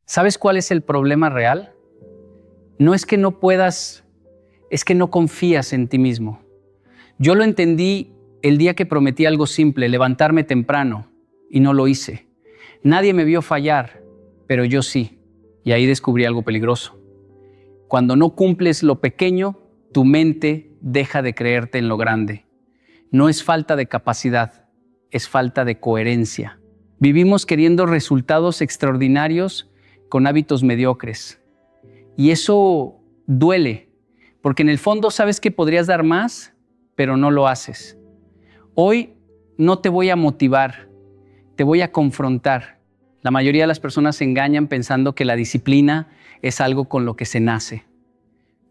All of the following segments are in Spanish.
¿Sabes cuál es el problema real? No es que no puedas, es que no confías en ti mismo. Yo lo entendí el día que prometí algo simple, levantarme temprano, y no lo hice. Nadie me vio fallar, pero yo sí, y ahí descubrí algo peligroso. Cuando no cumples lo pequeño, tu mente deja de creerte en lo grande. No es falta de capacidad, es falta de coherencia. Vivimos queriendo resultados extraordinarios con hábitos mediocres. Y eso duele, porque en el fondo sabes que podrías dar más, pero no lo haces. Hoy no te voy a motivar, te voy a confrontar. La mayoría de las personas se engañan pensando que la disciplina es algo con lo que se nace,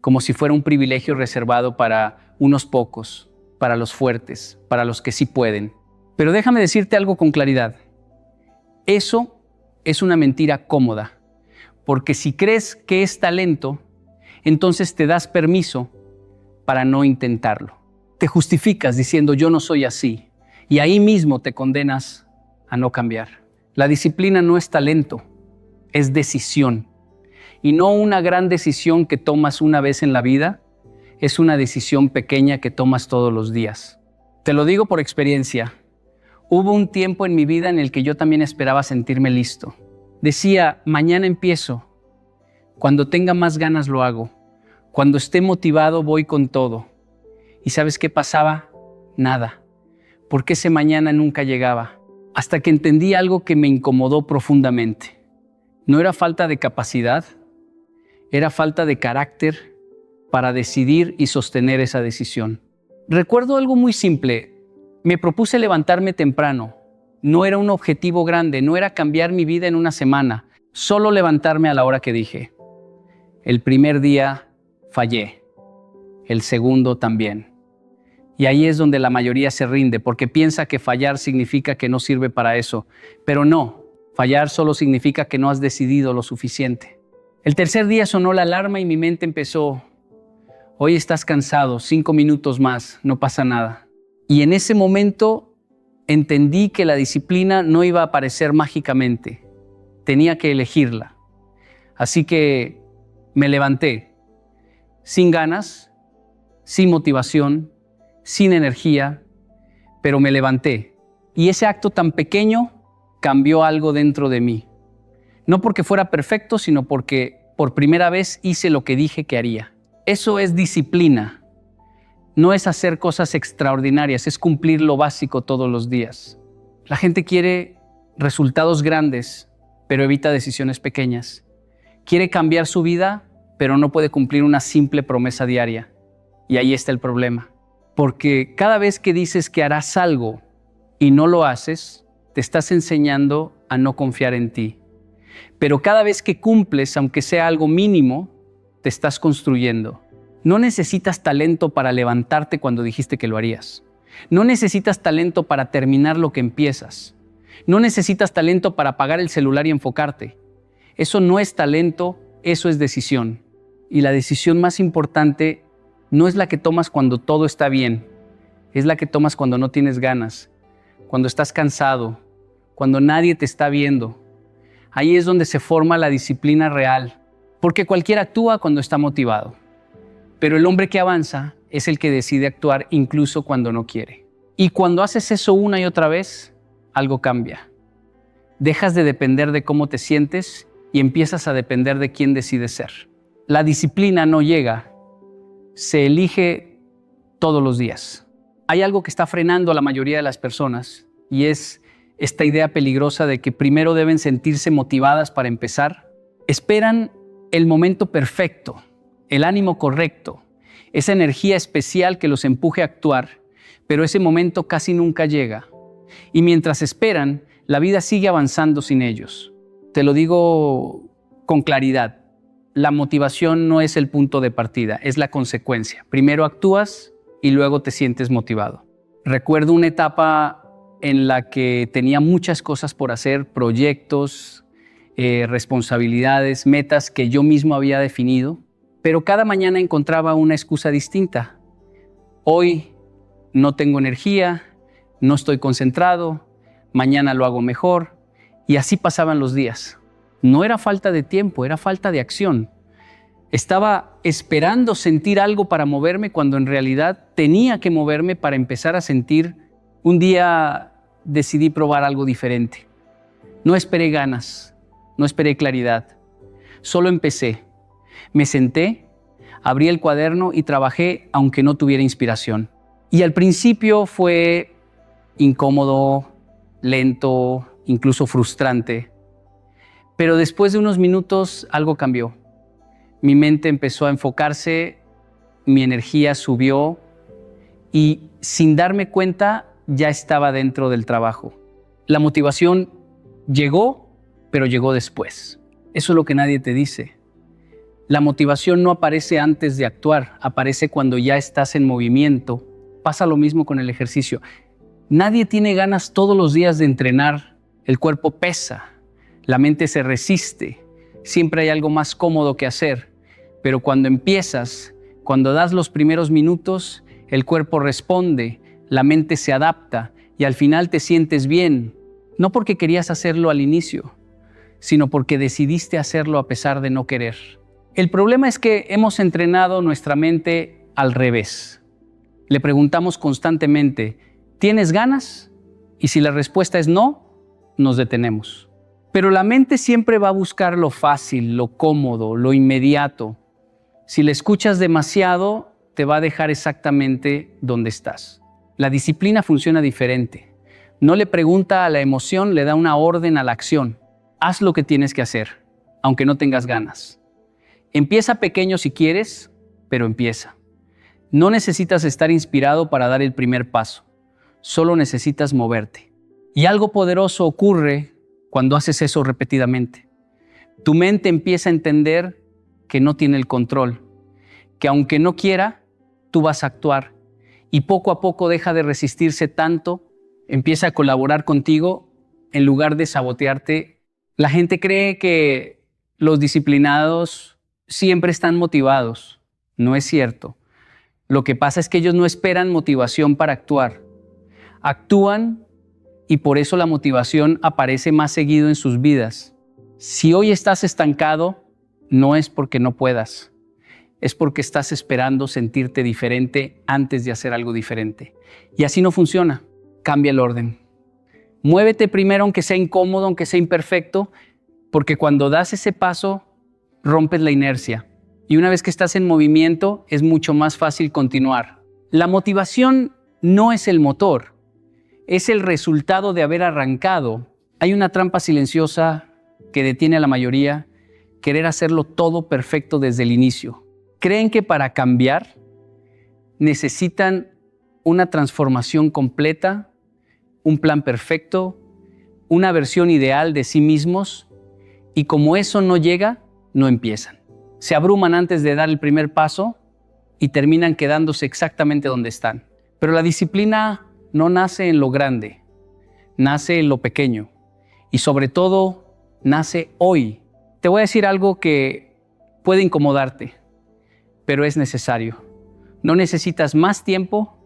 como si fuera un privilegio reservado para unos pocos, para los fuertes, para los que sí pueden. Pero déjame decirte algo con claridad. Eso es una mentira cómoda, porque si crees que es talento, entonces te das permiso para no intentarlo. Te justificas diciendo yo no soy así, y ahí mismo te condenas a no cambiar. La disciplina no es talento, es decisión. Y no una gran decisión que tomas una vez en la vida, es una decisión pequeña que tomas todos los días. Te lo digo por experiencia. Hubo un tiempo en mi vida en el que yo también esperaba sentirme listo. Decía, mañana empiezo. Cuando tenga más ganas lo hago. Cuando esté motivado voy con todo. ¿Y sabes qué pasaba? Nada. Porque ese mañana nunca llegaba. Hasta que entendí algo que me incomodó profundamente. No era falta de capacidad, era falta de carácter para decidir y sostener esa decisión. Recuerdo algo muy simple. Me propuse levantarme temprano. No era un objetivo grande, no era cambiar mi vida en una semana, solo levantarme a la hora que dije. El primer día fallé, el segundo también. Y ahí es donde la mayoría se rinde, porque piensa que fallar significa que no sirve para eso. Pero no, fallar solo significa que no has decidido lo suficiente. El tercer día sonó la alarma y mi mente empezó, hoy estás cansado, 5 minutos más, no pasa nada. Y en ese momento entendí que la disciplina no iba a aparecer mágicamente, tenía que elegirla. Así que me levanté, sin ganas, sin motivación, sin energía, pero me levanté. Y ese acto tan pequeño cambió algo dentro de mí. No porque fuera perfecto, sino porque por primera vez hice lo que dije que haría. Eso es disciplina. No es hacer cosas extraordinarias, es cumplir lo básico todos los días. La gente quiere resultados grandes, pero evita decisiones pequeñas. Quiere cambiar su vida, pero no puede cumplir una simple promesa diaria. Y ahí está el problema. Porque cada vez que dices que harás algo y no lo haces, te estás enseñando a no confiar en ti. Pero cada vez que cumples, aunque sea algo mínimo, te estás construyendo. No necesitas talento para levantarte cuando dijiste que lo harías. No necesitas talento para terminar lo que empiezas. No necesitas talento para apagar el celular y enfocarte. Eso no es talento, eso es decisión. Y la decisión más importante no es la que tomas cuando todo está bien. Es la que tomas cuando no tienes ganas, cuando estás cansado, cuando nadie te está viendo. Ahí es donde se forma la disciplina real. Porque cualquiera actúa cuando está motivado. Pero el hombre que avanza es el que decide actuar incluso cuando no quiere. Y cuando haces eso una y otra vez, algo cambia. Dejas de depender de cómo te sientes y empiezas a depender de quién decides ser. La disciplina no llega, se elige todos los días. Hay algo que está frenando a la mayoría de las personas y es esta idea peligrosa de que primero deben sentirse motivadas para empezar. Esperan el momento perfecto, el ánimo correcto, esa energía especial que los empuje a actuar, pero ese momento casi nunca llega. Y mientras esperan, la vida sigue avanzando sin ellos. Te lo digo con claridad, la motivación no es el punto de partida, es la consecuencia. Primero actúas y luego te sientes motivado. Recuerdo una etapa en la que tenía muchas cosas por hacer, proyectos, responsabilidades, metas que yo mismo había definido, pero cada mañana encontraba una excusa distinta. Hoy no tengo energía, no estoy concentrado, mañana lo hago mejor, y así pasaban los días. No era falta de tiempo, era falta de acción. Estaba esperando sentir algo para moverme cuando en realidad tenía que moverme para empezar a sentir. Un día decidí probar algo diferente. No esperé ganas, no esperé claridad. Solo empecé. Me senté, abrí el cuaderno y trabajé aunque no tuviera inspiración. Y al principio fue incómodo, lento, incluso frustrante. Pero después de unos minutos algo cambió. Mi mente empezó a enfocarse, mi energía subió y sin darme cuenta ya estaba dentro del trabajo. La motivación llegó, pero llegó después. Eso es lo que nadie te dice. La motivación no aparece antes de actuar, aparece cuando ya estás en movimiento. Pasa lo mismo con el ejercicio. Nadie tiene ganas todos los días de entrenar. El cuerpo pesa, la mente se resiste. Siempre hay algo más cómodo que hacer. Pero cuando empiezas, cuando das los primeros minutos, el cuerpo responde, la mente se adapta y al final te sientes bien. No porque querías hacerlo al inicio, sino porque decidiste hacerlo a pesar de no querer. El problema es que hemos entrenado nuestra mente al revés. Le preguntamos constantemente, ¿tienes ganas? Y si la respuesta es no, nos detenemos. Pero la mente siempre va a buscar lo fácil, lo cómodo, lo inmediato. Si la escuchas demasiado, te va a dejar exactamente donde estás. La disciplina funciona diferente. No le pregunta a la emoción, le da una orden a la acción. Haz lo que tienes que hacer, aunque no tengas ganas. Empieza pequeño si quieres, pero empieza. No necesitas estar inspirado para dar el primer paso. Solo necesitas moverte. Y algo poderoso ocurre cuando haces eso repetidamente. Tu mente empieza a entender que no tiene el control, que aunque no quiera, tú vas a actuar. Y poco a poco deja de resistirse tanto, empieza a colaborar contigo en lugar de sabotearte. La gente cree que los disciplinados siempre están motivados. No es cierto. Lo que pasa es que ellos no esperan motivación para actuar. Actúan y por eso la motivación aparece más seguido en sus vidas. Si hoy estás estancado, no es porque no puedas. Es porque estás esperando sentirte diferente antes de hacer algo diferente. Y así no funciona. Cambia el orden. Muévete primero aunque sea incómodo, aunque sea imperfecto, porque cuando das ese paso, rompes la inercia. Y una vez que estás en movimiento, es mucho más fácil continuar. La motivación no es el motor, es el resultado de haber arrancado. Hay una trampa silenciosa que detiene a la mayoría, querer hacerlo todo perfecto desde el inicio. Creen que para cambiar necesitan una transformación completa, un plan perfecto, una versión ideal de sí mismos, y como eso no llega, no empiezan. Se abruman antes de dar el primer paso y terminan quedándose exactamente donde están. Pero la disciplina no nace en lo grande, nace en lo pequeño y sobre todo nace hoy. Te voy a decir algo que puede incomodarte, pero es necesario. No necesitas más tiempo,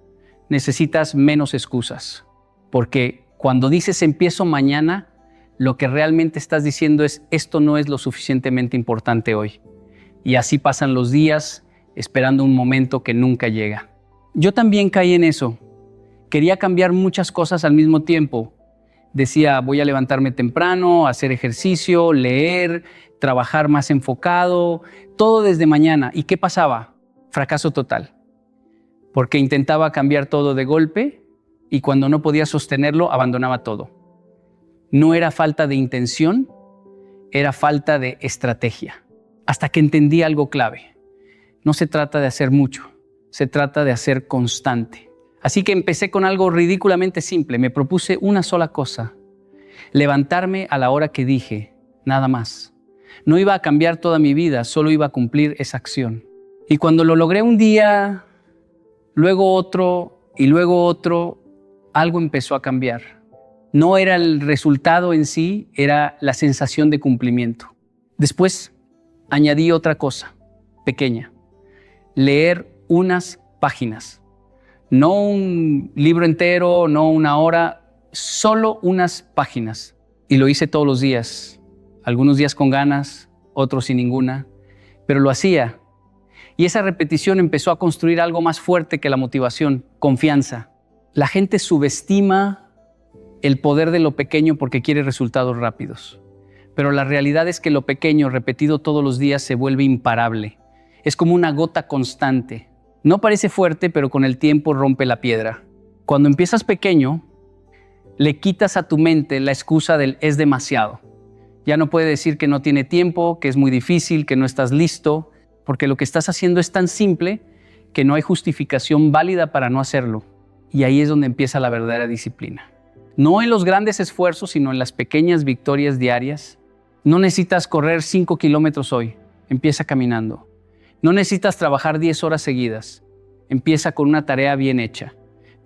necesitas menos excusas. Porque cuando dices empiezo mañana, lo que realmente estás diciendo es esto no es lo suficientemente importante hoy. Y así pasan los días esperando un momento que nunca llega. Yo también caí en eso. Quería cambiar muchas cosas al mismo tiempo. Decía, voy a levantarme temprano, hacer ejercicio, leer, trabajar más enfocado, todo desde mañana. ¿Y qué pasaba? Fracaso total. Porque intentaba cambiar todo de golpe y cuando no podía sostenerlo, abandonaba todo. No era falta de intención, era falta de estrategia. Hasta que entendí algo clave. No se trata de hacer mucho, se trata de hacer constante. Así que empecé con algo ridículamente simple. Me propuse una sola cosa: levantarme a la hora que dije, nada más. No iba a cambiar toda mi vida, solo iba a cumplir esa acción. Y cuando lo logré un día, luego otro y luego otro, algo empezó a cambiar. No era el resultado en sí, era la sensación de cumplimiento. Después añadí otra cosa pequeña: leer unas páginas. No un libro entero, no una hora, solo unas páginas. Y lo hice todos los días. algunos días con ganas, otros sin ninguna, pero lo hacía. Y esa repetición empezó a construir algo más fuerte que la motivación, confianza. La gente subestima el poder de lo pequeño porque quiere resultados rápidos. Pero la realidad es que lo pequeño, repetido todos los días, se vuelve imparable. Es como una gota constante. No parece fuerte, pero con el tiempo rompe la piedra. Cuando empiezas pequeño, le quitas a tu mente la excusa del es demasiado. Ya no puede decir que no tiene tiempo, que es muy difícil, que no estás listo, porque lo que estás haciendo es tan simple que no hay justificación válida para no hacerlo. Y ahí es donde empieza la verdadera disciplina. No en los grandes esfuerzos, sino en las pequeñas victorias diarias. No necesitas correr 5 kilómetros hoy, empieza caminando. No necesitas trabajar 10 horas seguidas, empieza con una tarea bien hecha.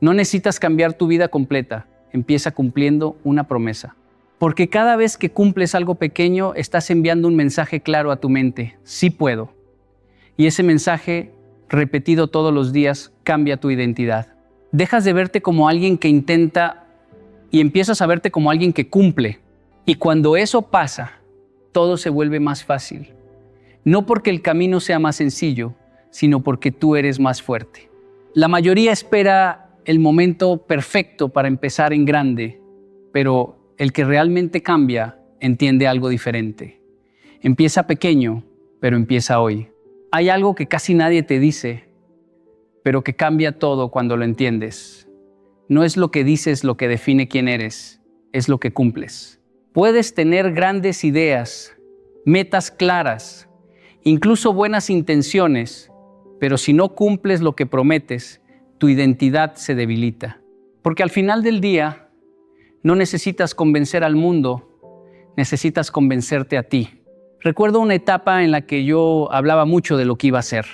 No necesitas cambiar tu vida completa, empieza cumpliendo una promesa. Porque cada vez que cumples algo pequeño, estás enviando un mensaje claro a tu mente, sí puedo. Y ese mensaje, repetido todos los días, cambia tu identidad. Dejas de verte como alguien que intenta y empiezas a verte como alguien que cumple. Y cuando eso pasa, todo se vuelve más fácil. No porque el camino sea más sencillo, sino porque tú eres más fuerte. La mayoría espera el momento perfecto para empezar en grande, pero el que realmente cambia entiende algo diferente. Empieza pequeño, pero empieza hoy. Hay algo que casi nadie te dice, pero que cambia todo cuando lo entiendes. No es lo que dices lo que define quién eres, es lo que cumples. Puedes tener grandes ideas, metas claras, incluso buenas intenciones, pero si no cumples lo que prometes, tu identidad se debilita. Porque al final del día, no necesitas convencer al mundo, necesitas convencerte a ti. Recuerdo una etapa en la que yo hablaba mucho de lo que iba a hacer.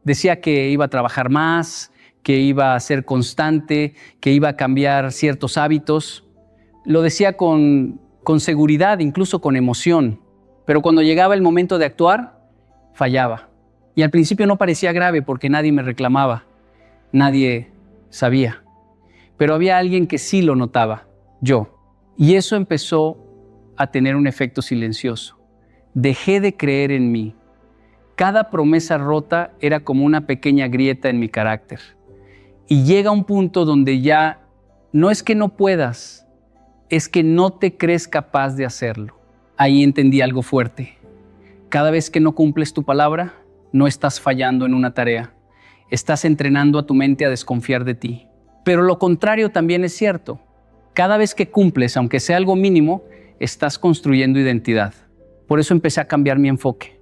Decía que iba a trabajar más, que iba a ser constante, que iba a cambiar ciertos hábitos. Lo decía con seguridad, incluso con emoción. Pero cuando llegaba el momento de actuar, fallaba. Y al principio no parecía grave porque nadie me reclamaba, nadie sabía. Pero había alguien que sí lo notaba, yo. Y eso empezó a tener un efecto silencioso. Dejé de creer en mí. Cada promesa rota era como una pequeña grieta en mi carácter. Y llega un punto donde ya no es que no puedas, es que no te crees capaz de hacerlo. Ahí entendí algo fuerte. Cada vez que no cumples tu palabra, no estás fallando en una tarea. Estás entrenando a tu mente a desconfiar de ti. Pero lo contrario también es cierto. Cada vez que cumples, aunque sea algo mínimo, estás construyendo identidad. Por eso empecé a cambiar mi enfoque.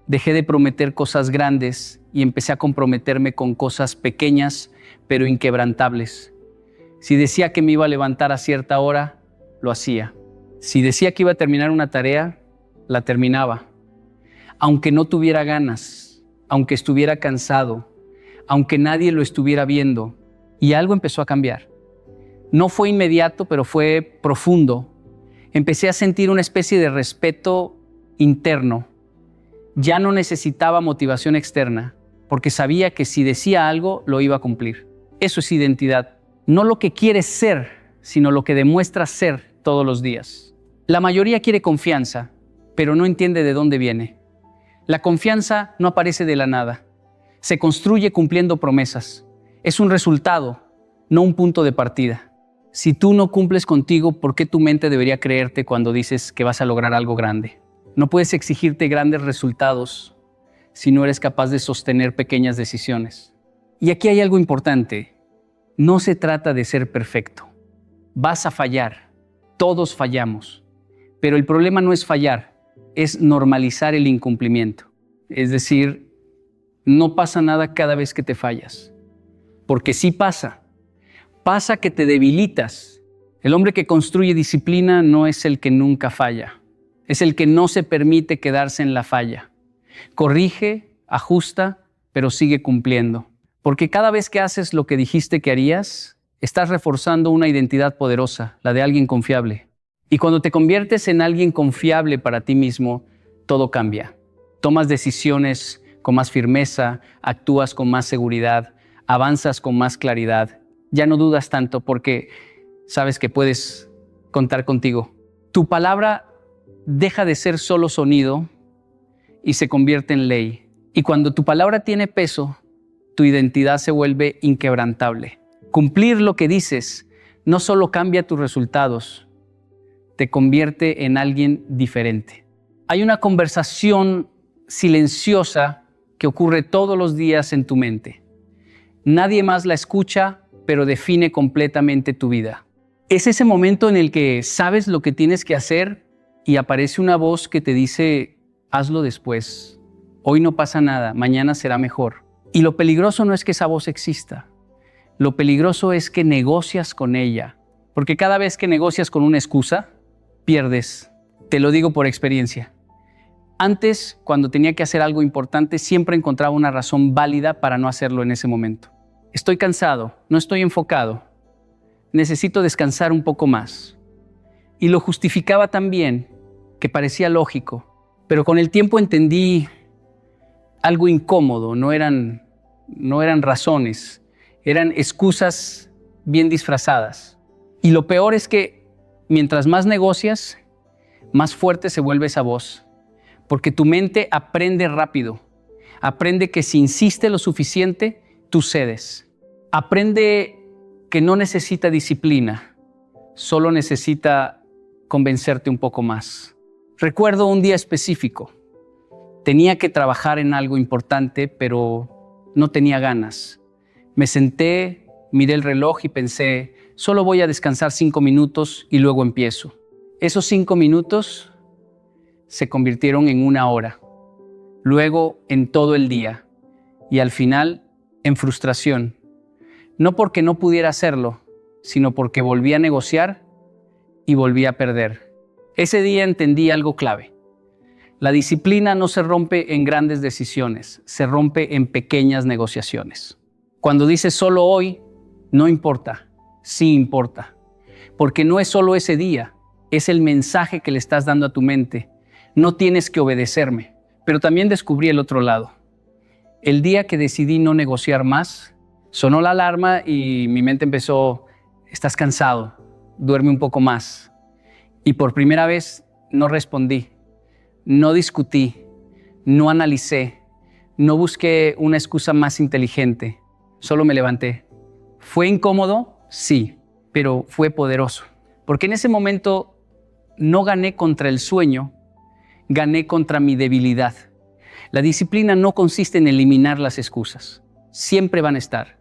Dejé de prometer cosas grandes y empecé a comprometerme con cosas pequeñas, pero inquebrantables. Si decía que me iba a levantar a cierta hora, lo hacía. Si decía que iba a terminar una tarea, la terminaba. Aunque no tuviera ganas, aunque estuviera cansado, aunque nadie lo estuviera viendo. Y algo empezó a cambiar. No fue inmediato, pero fue profundo. Empecé a sentir una especie de respeto interno. Ya no necesitaba motivación externa, porque sabía que si decía algo, lo iba a cumplir. Eso es identidad. No lo que quieres ser, sino lo que demuestras ser todos los días. La mayoría quiere confianza, pero no entiende de dónde viene. La confianza no aparece de la nada. Se construye cumpliendo promesas. Es un resultado, no un punto de partida. Si tú no cumples contigo, ¿por qué tu mente debería creerte cuando dices que vas a lograr algo grande? No puedes exigirte grandes resultados si no eres capaz de sostener pequeñas decisiones. Y aquí hay algo importante. No se trata de ser perfecto. Vas a fallar. Todos fallamos. Pero el problema no es fallar, es normalizar el incumplimiento. Es decir, no pasa nada cada vez que te fallas. Porque sí pasa. Pasa que te debilitas. El hombre que construye disciplina no es el que nunca falla. Es el que no se permite quedarse en la falla. Corrige, ajusta, pero sigue cumpliendo. Porque cada vez que haces lo que dijiste que harías, estás reforzando una identidad poderosa, la de alguien confiable. Y cuando te conviertes en alguien confiable para ti mismo, todo cambia. Tomas decisiones con más firmeza, actúas con más seguridad, avanzas con más claridad. Ya no dudas tanto porque sabes que puedes contar contigo. Tu palabra deja de ser solo sonido y se convierte en ley. Y cuando tu palabra tiene peso, tu identidad se vuelve inquebrantable. Cumplir lo que dices no solo cambia tus resultados, te convierte en alguien diferente. Hay una conversación silenciosa que ocurre todos los días en tu mente. Nadie más la escucha, pero define completamente tu vida. Es ese momento en el que sabes lo que tienes que hacer y aparece una voz que te dice, hazlo después. Hoy no pasa nada, mañana será mejor. Y lo peligroso no es que esa voz exista. Lo peligroso es que negocias con ella. Porque cada vez que negocias con una excusa, pierdes. Te lo digo por experiencia. Antes, cuando tenía que hacer algo importante, siempre encontraba una razón válida para no hacerlo en ese momento. Estoy cansado, no estoy enfocado. Necesito descansar un poco más. Y lo justificaba también, que parecía lógico. Pero con el tiempo entendí algo incómodo, no eran razones, eran excusas bien disfrazadas. Y lo peor es que mientras más negocias, más fuerte se vuelve esa voz, porque tu mente aprende rápido, aprende que si insiste lo suficiente, tú cedes. Aprende que no necesita disciplina, solo necesita convencerte un poco más. Recuerdo un día específico. Tenía que trabajar en algo importante, pero no tenía ganas. Me senté, miré el reloj y pensé, solo voy a descansar 5 minutos y luego empiezo. Esos 5 minutos se convirtieron en 1 hora, luego en todo el día y al final en frustración. No porque no pudiera hacerlo, sino porque volví a negociar y volví a perder. Ese día entendí algo clave. La disciplina no se rompe en grandes decisiones, se rompe en pequeñas negociaciones. Cuando dices solo hoy, no importa, sí importa. Porque no es solo ese día, es el mensaje que le estás dando a tu mente. No tienes que obedecerme, pero también descubrí el otro lado. El día que decidí no negociar más, sonó la alarma y mi mente empezó, estás cansado, duerme un poco más. Y por primera vez no respondí. No discutí, no analicé, no busqué una excusa más inteligente, solo me levanté. ¿Fue incómodo? Sí, pero fue poderoso. Porque en ese momento no gané contra el sueño, gané contra mi debilidad. La disciplina no consiste en eliminar las excusas. Siempre van a estar.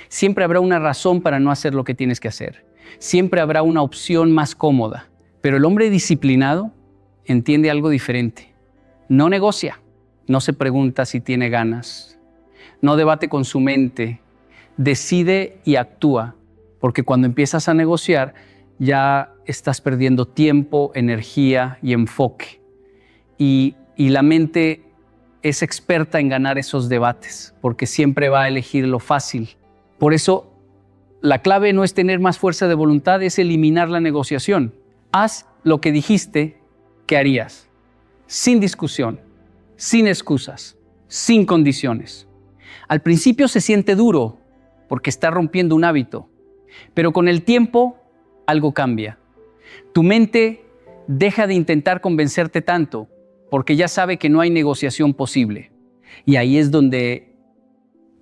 Siempre habrá una razón para no hacer lo que tienes que hacer. Siempre habrá una opción más cómoda. Pero el hombre disciplinado entiende algo diferente. No negocia, no se pregunta si tiene ganas, no debate con su mente, decide y actúa, porque cuando empiezas a negociar ya estás perdiendo tiempo, energía y enfoque. Y la mente es experta en ganar esos debates, porque siempre va a elegir lo fácil. Por eso, la clave no es tener más fuerza de voluntad, es eliminar la negociación. Haz lo que dijiste que harías, sin discusión, sin excusas, sin condiciones. Al principio se siente duro porque está rompiendo un hábito, pero con el tiempo algo cambia. Tu mente deja de intentar convencerte tanto porque ya sabe que no hay negociación posible. Y ahí es donde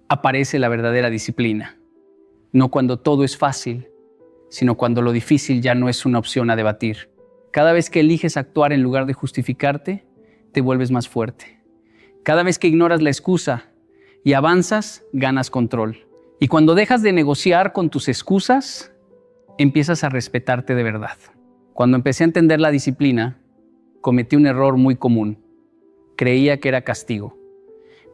aparece la verdadera disciplina. No cuando todo es fácil, sino cuando lo difícil ya no es una opción a debatir. Cada vez que eliges actuar en lugar de justificarte, te vuelves más fuerte. Cada vez que ignoras la excusa y avanzas, ganas control. Y cuando dejas de negociar con tus excusas, empiezas a respetarte de verdad. Cuando empecé a entender la disciplina, cometí un error muy común. Creía que era castigo.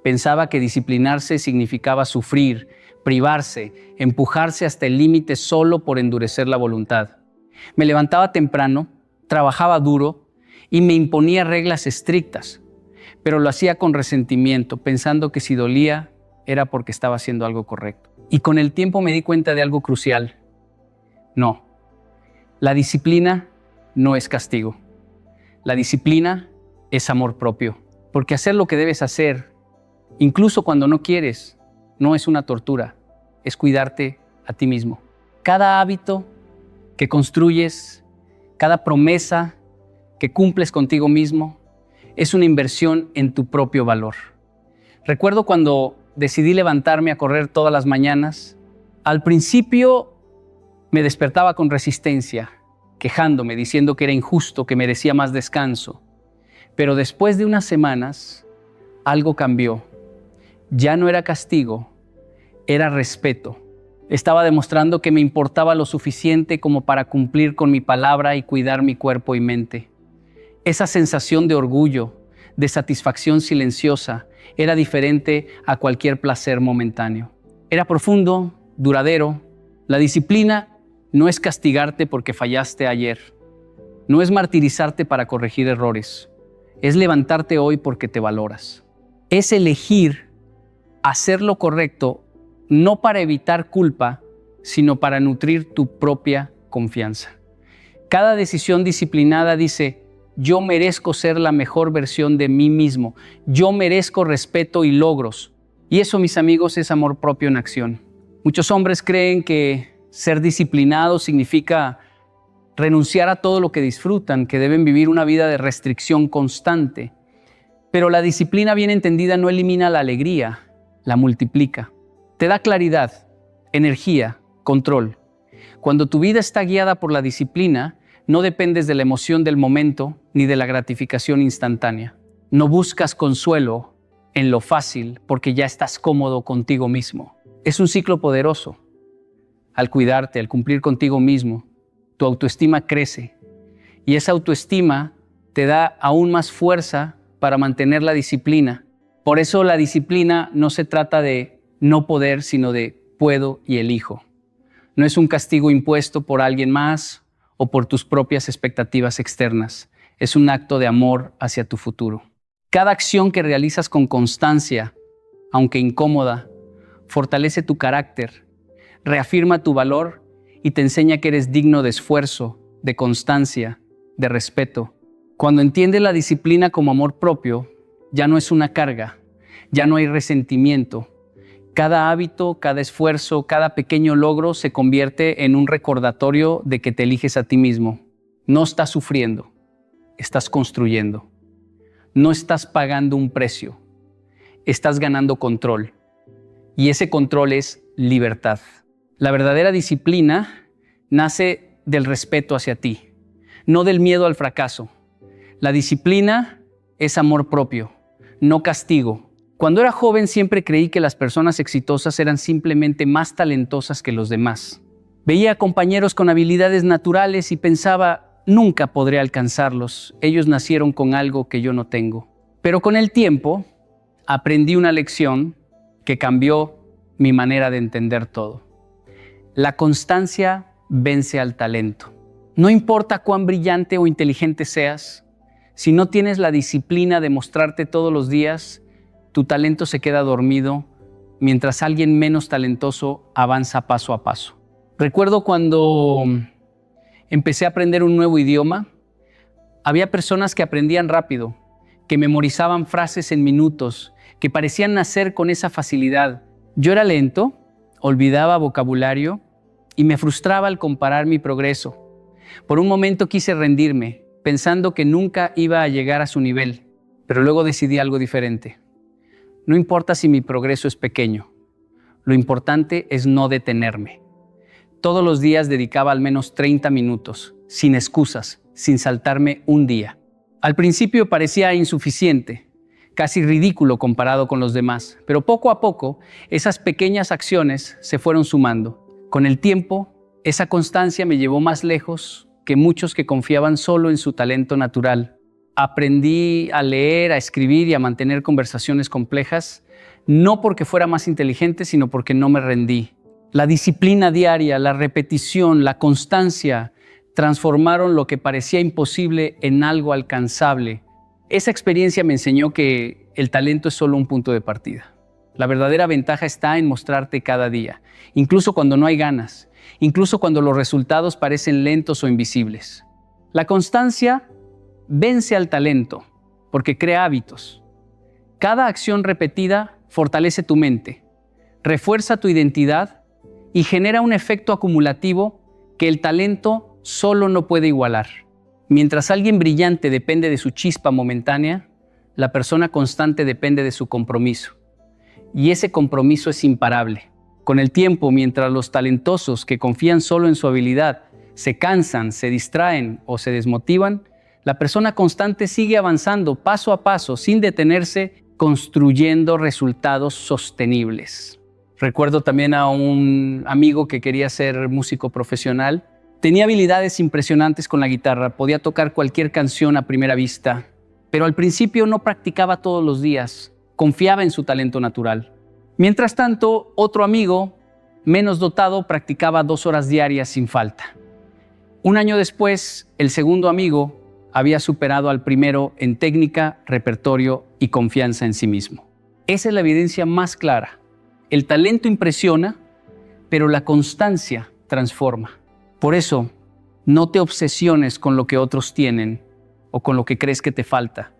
Pensaba que disciplinarse significaba sufrir, privarse, empujarse hasta el límite solo por endurecer la voluntad. Me levantaba temprano, trabajaba duro y me imponía reglas estrictas, pero lo hacía con resentimiento, pensando que si dolía era porque estaba haciendo algo correcto. Y con el tiempo me di cuenta de algo crucial. No, la disciplina no es castigo. La disciplina es amor propio, porque hacer lo que debes hacer, incluso cuando no quieres, no es una tortura, es cuidarte a ti mismo. Cada hábito que construyes, cada promesa que cumples contigo mismo, es una inversión en tu propio valor. Recuerdo cuando decidí levantarme a correr todas las mañanas. Al principio me despertaba con resistencia, quejándome, diciendo que era injusto, que merecía más descanso. Pero después de unas semanas, algo cambió. Ya no era castigo, era respeto. Estaba demostrando que me importaba lo suficiente como para cumplir con mi palabra y cuidar mi cuerpo y mente. Esa sensación de orgullo, de satisfacción silenciosa, era diferente a cualquier placer momentáneo. Era profundo, duradero. La disciplina no es castigarte porque fallaste ayer. No es martirizarte para corregir errores. Es levantarte hoy porque te valoras. Es elegir hacer lo correcto, no para evitar culpa, sino para nutrir tu propia confianza. Cada decisión disciplinada dice: yo merezco ser la mejor versión de mí mismo. Yo merezco respeto y logros. Y eso, mis amigos, es amor propio en acción. Muchos hombres creen que ser disciplinado significa renunciar a todo lo que disfrutan, que deben vivir una vida de restricción constante. Pero la disciplina bien entendida no elimina la alegría, la multiplica. Te da claridad, energía, control. Cuando tu vida está guiada por la disciplina, no dependes de la emoción del momento ni de la gratificación instantánea. No buscas consuelo en lo fácil porque ya estás cómodo contigo mismo. Es un ciclo poderoso. Al cuidarte, al cumplir contigo mismo, tu autoestima crece y esa autoestima te da aún más fuerza para mantener la disciplina. Por eso la disciplina no se trata de no poder, sino de puedo y elijo. No es un castigo impuesto por alguien más o por tus propias expectativas externas. Es un acto de amor hacia tu futuro. Cada acción que realizas con constancia, aunque incómoda, fortalece tu carácter, reafirma tu valor y te enseña que eres digno de esfuerzo, de constancia, de respeto. Cuando entiendes la disciplina como amor propio, ya no es una carga, ya no hay resentimiento. Cada hábito, cada esfuerzo, cada pequeño logro se convierte en un recordatorio de que te eliges a ti mismo. No estás sufriendo, estás construyendo. No estás pagando un precio, estás ganando control. Y ese control es libertad. La verdadera disciplina nace del respeto hacia ti, no del miedo al fracaso. La disciplina es amor propio, no castigo. Cuando era joven siempre creí que las personas exitosas eran simplemente más talentosas que los demás. Veía a compañeros con habilidades naturales y pensaba: nunca podré alcanzarlos. Ellos nacieron con algo que yo no tengo. Pero con el tiempo aprendí una lección que cambió mi manera de entender todo. La constancia vence al talento. No importa cuán brillante o inteligente seas, si no tienes la disciplina de mostrarte todos los días, tu talento se queda dormido mientras alguien menos talentoso avanza paso a paso. Recuerdo cuando empecé a aprender un nuevo idioma, había personas que aprendían rápido, que memorizaban frases en minutos, que parecían nacer con esa facilidad. Yo era lento, olvidaba vocabulario y me frustraba al comparar mi progreso. Por un momento quise rendirme, pensando que nunca iba a llegar a su nivel, pero luego decidí algo diferente. No importa si mi progreso es pequeño, lo importante es no detenerme. Todos los días dedicaba al menos 30 minutos, sin excusas, sin saltarme un día. Al principio parecía insuficiente, casi ridículo comparado con los demás, pero poco a poco esas pequeñas acciones se fueron sumando. Con el tiempo, esa constancia me llevó más lejos que muchos que confiaban solo en su talento natural. Aprendí a leer, a escribir y a mantener conversaciones complejas, no porque fuera más inteligente, sino porque no me rendí. La disciplina diaria, la repetición, la constancia transformaron lo que parecía imposible en algo alcanzable. Esa experiencia me enseñó que el talento es solo un punto de partida. La verdadera ventaja está en mostrarte cada día, incluso cuando no hay ganas, incluso cuando los resultados parecen lentos o invisibles. La constancia vence al talento porque crea hábitos. Cada acción repetida fortalece tu mente, refuerza tu identidad y genera un efecto acumulativo que el talento solo no puede igualar. Mientras alguien brillante depende de su chispa momentánea, la persona constante depende de su compromiso. Y ese compromiso es imparable. Con el tiempo, mientras los talentosos que confían solo en su habilidad se cansan, se distraen o se desmotivan, la persona constante sigue avanzando paso a paso, sin detenerse, construyendo resultados sostenibles. Recuerdo también a un amigo que quería ser músico profesional. Tenía habilidades impresionantes con la guitarra, podía tocar cualquier canción a primera vista, pero al principio no practicaba todos los días, confiaba en su talento natural. Mientras tanto, otro amigo, menos dotado, practicaba 2 horas diarias sin falta. Un año después, el segundo amigo había superado al primero en técnica, repertorio y confianza en sí mismo. Esa es la evidencia más clara. El talento impresiona, pero la constancia transforma. Por eso, no te obsesiones con lo que otros tienen o con lo que crees que te falta.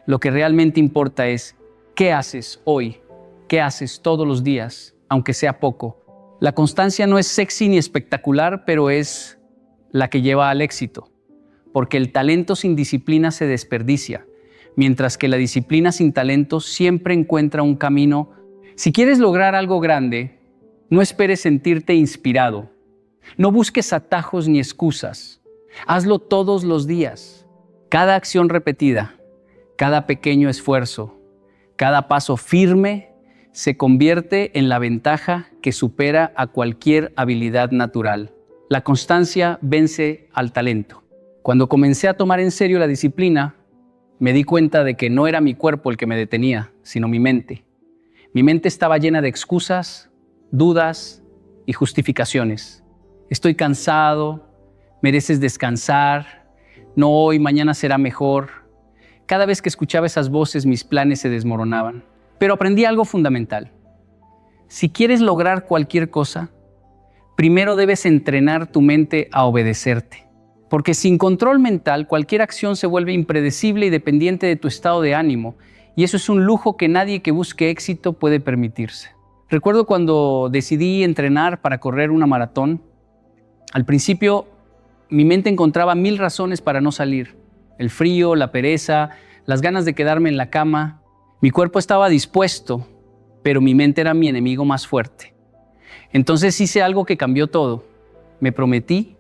Lo que realmente importa es qué haces hoy, qué haces todos los días, aunque sea poco. La constancia no es sexy ni espectacular, pero es la que lleva al éxito, porque el talento sin disciplina se desperdicia, mientras que la disciplina sin talento siempre encuentra un camino. Si quieres lograr algo grande, no esperes sentirte inspirado. No busques atajos ni excusas. Hazlo todos los días. Cada acción repetida, cada pequeño esfuerzo, cada paso firme se convierte en la ventaja que supera a cualquier habilidad natural. La constancia vence al talento. Cuando comencé a tomar en serio la disciplina, me di cuenta de que no era mi cuerpo el que me detenía, sino mi mente. Mi mente estaba llena de excusas, dudas y justificaciones. Estoy cansado, mereces descansar, no hoy, mañana será mejor. Cada vez que escuchaba esas voces, mis planes se desmoronaban. Pero aprendí algo fundamental. Si quieres lograr cualquier cosa, primero debes entrenar tu mente a obedecerte. Porque sin control mental, cualquier acción se vuelve impredecible y dependiente de tu estado de ánimo. Y eso es un lujo que nadie que busque éxito puede permitirse. Recuerdo cuando decidí entrenar para correr una maratón. Al principio, mi mente encontraba 1000 razones para no salir. El frío, la pereza, las ganas de quedarme en la cama. Mi cuerpo estaba dispuesto, pero mi mente era mi enemigo más fuerte. Entonces hice algo que cambió todo. Me prometí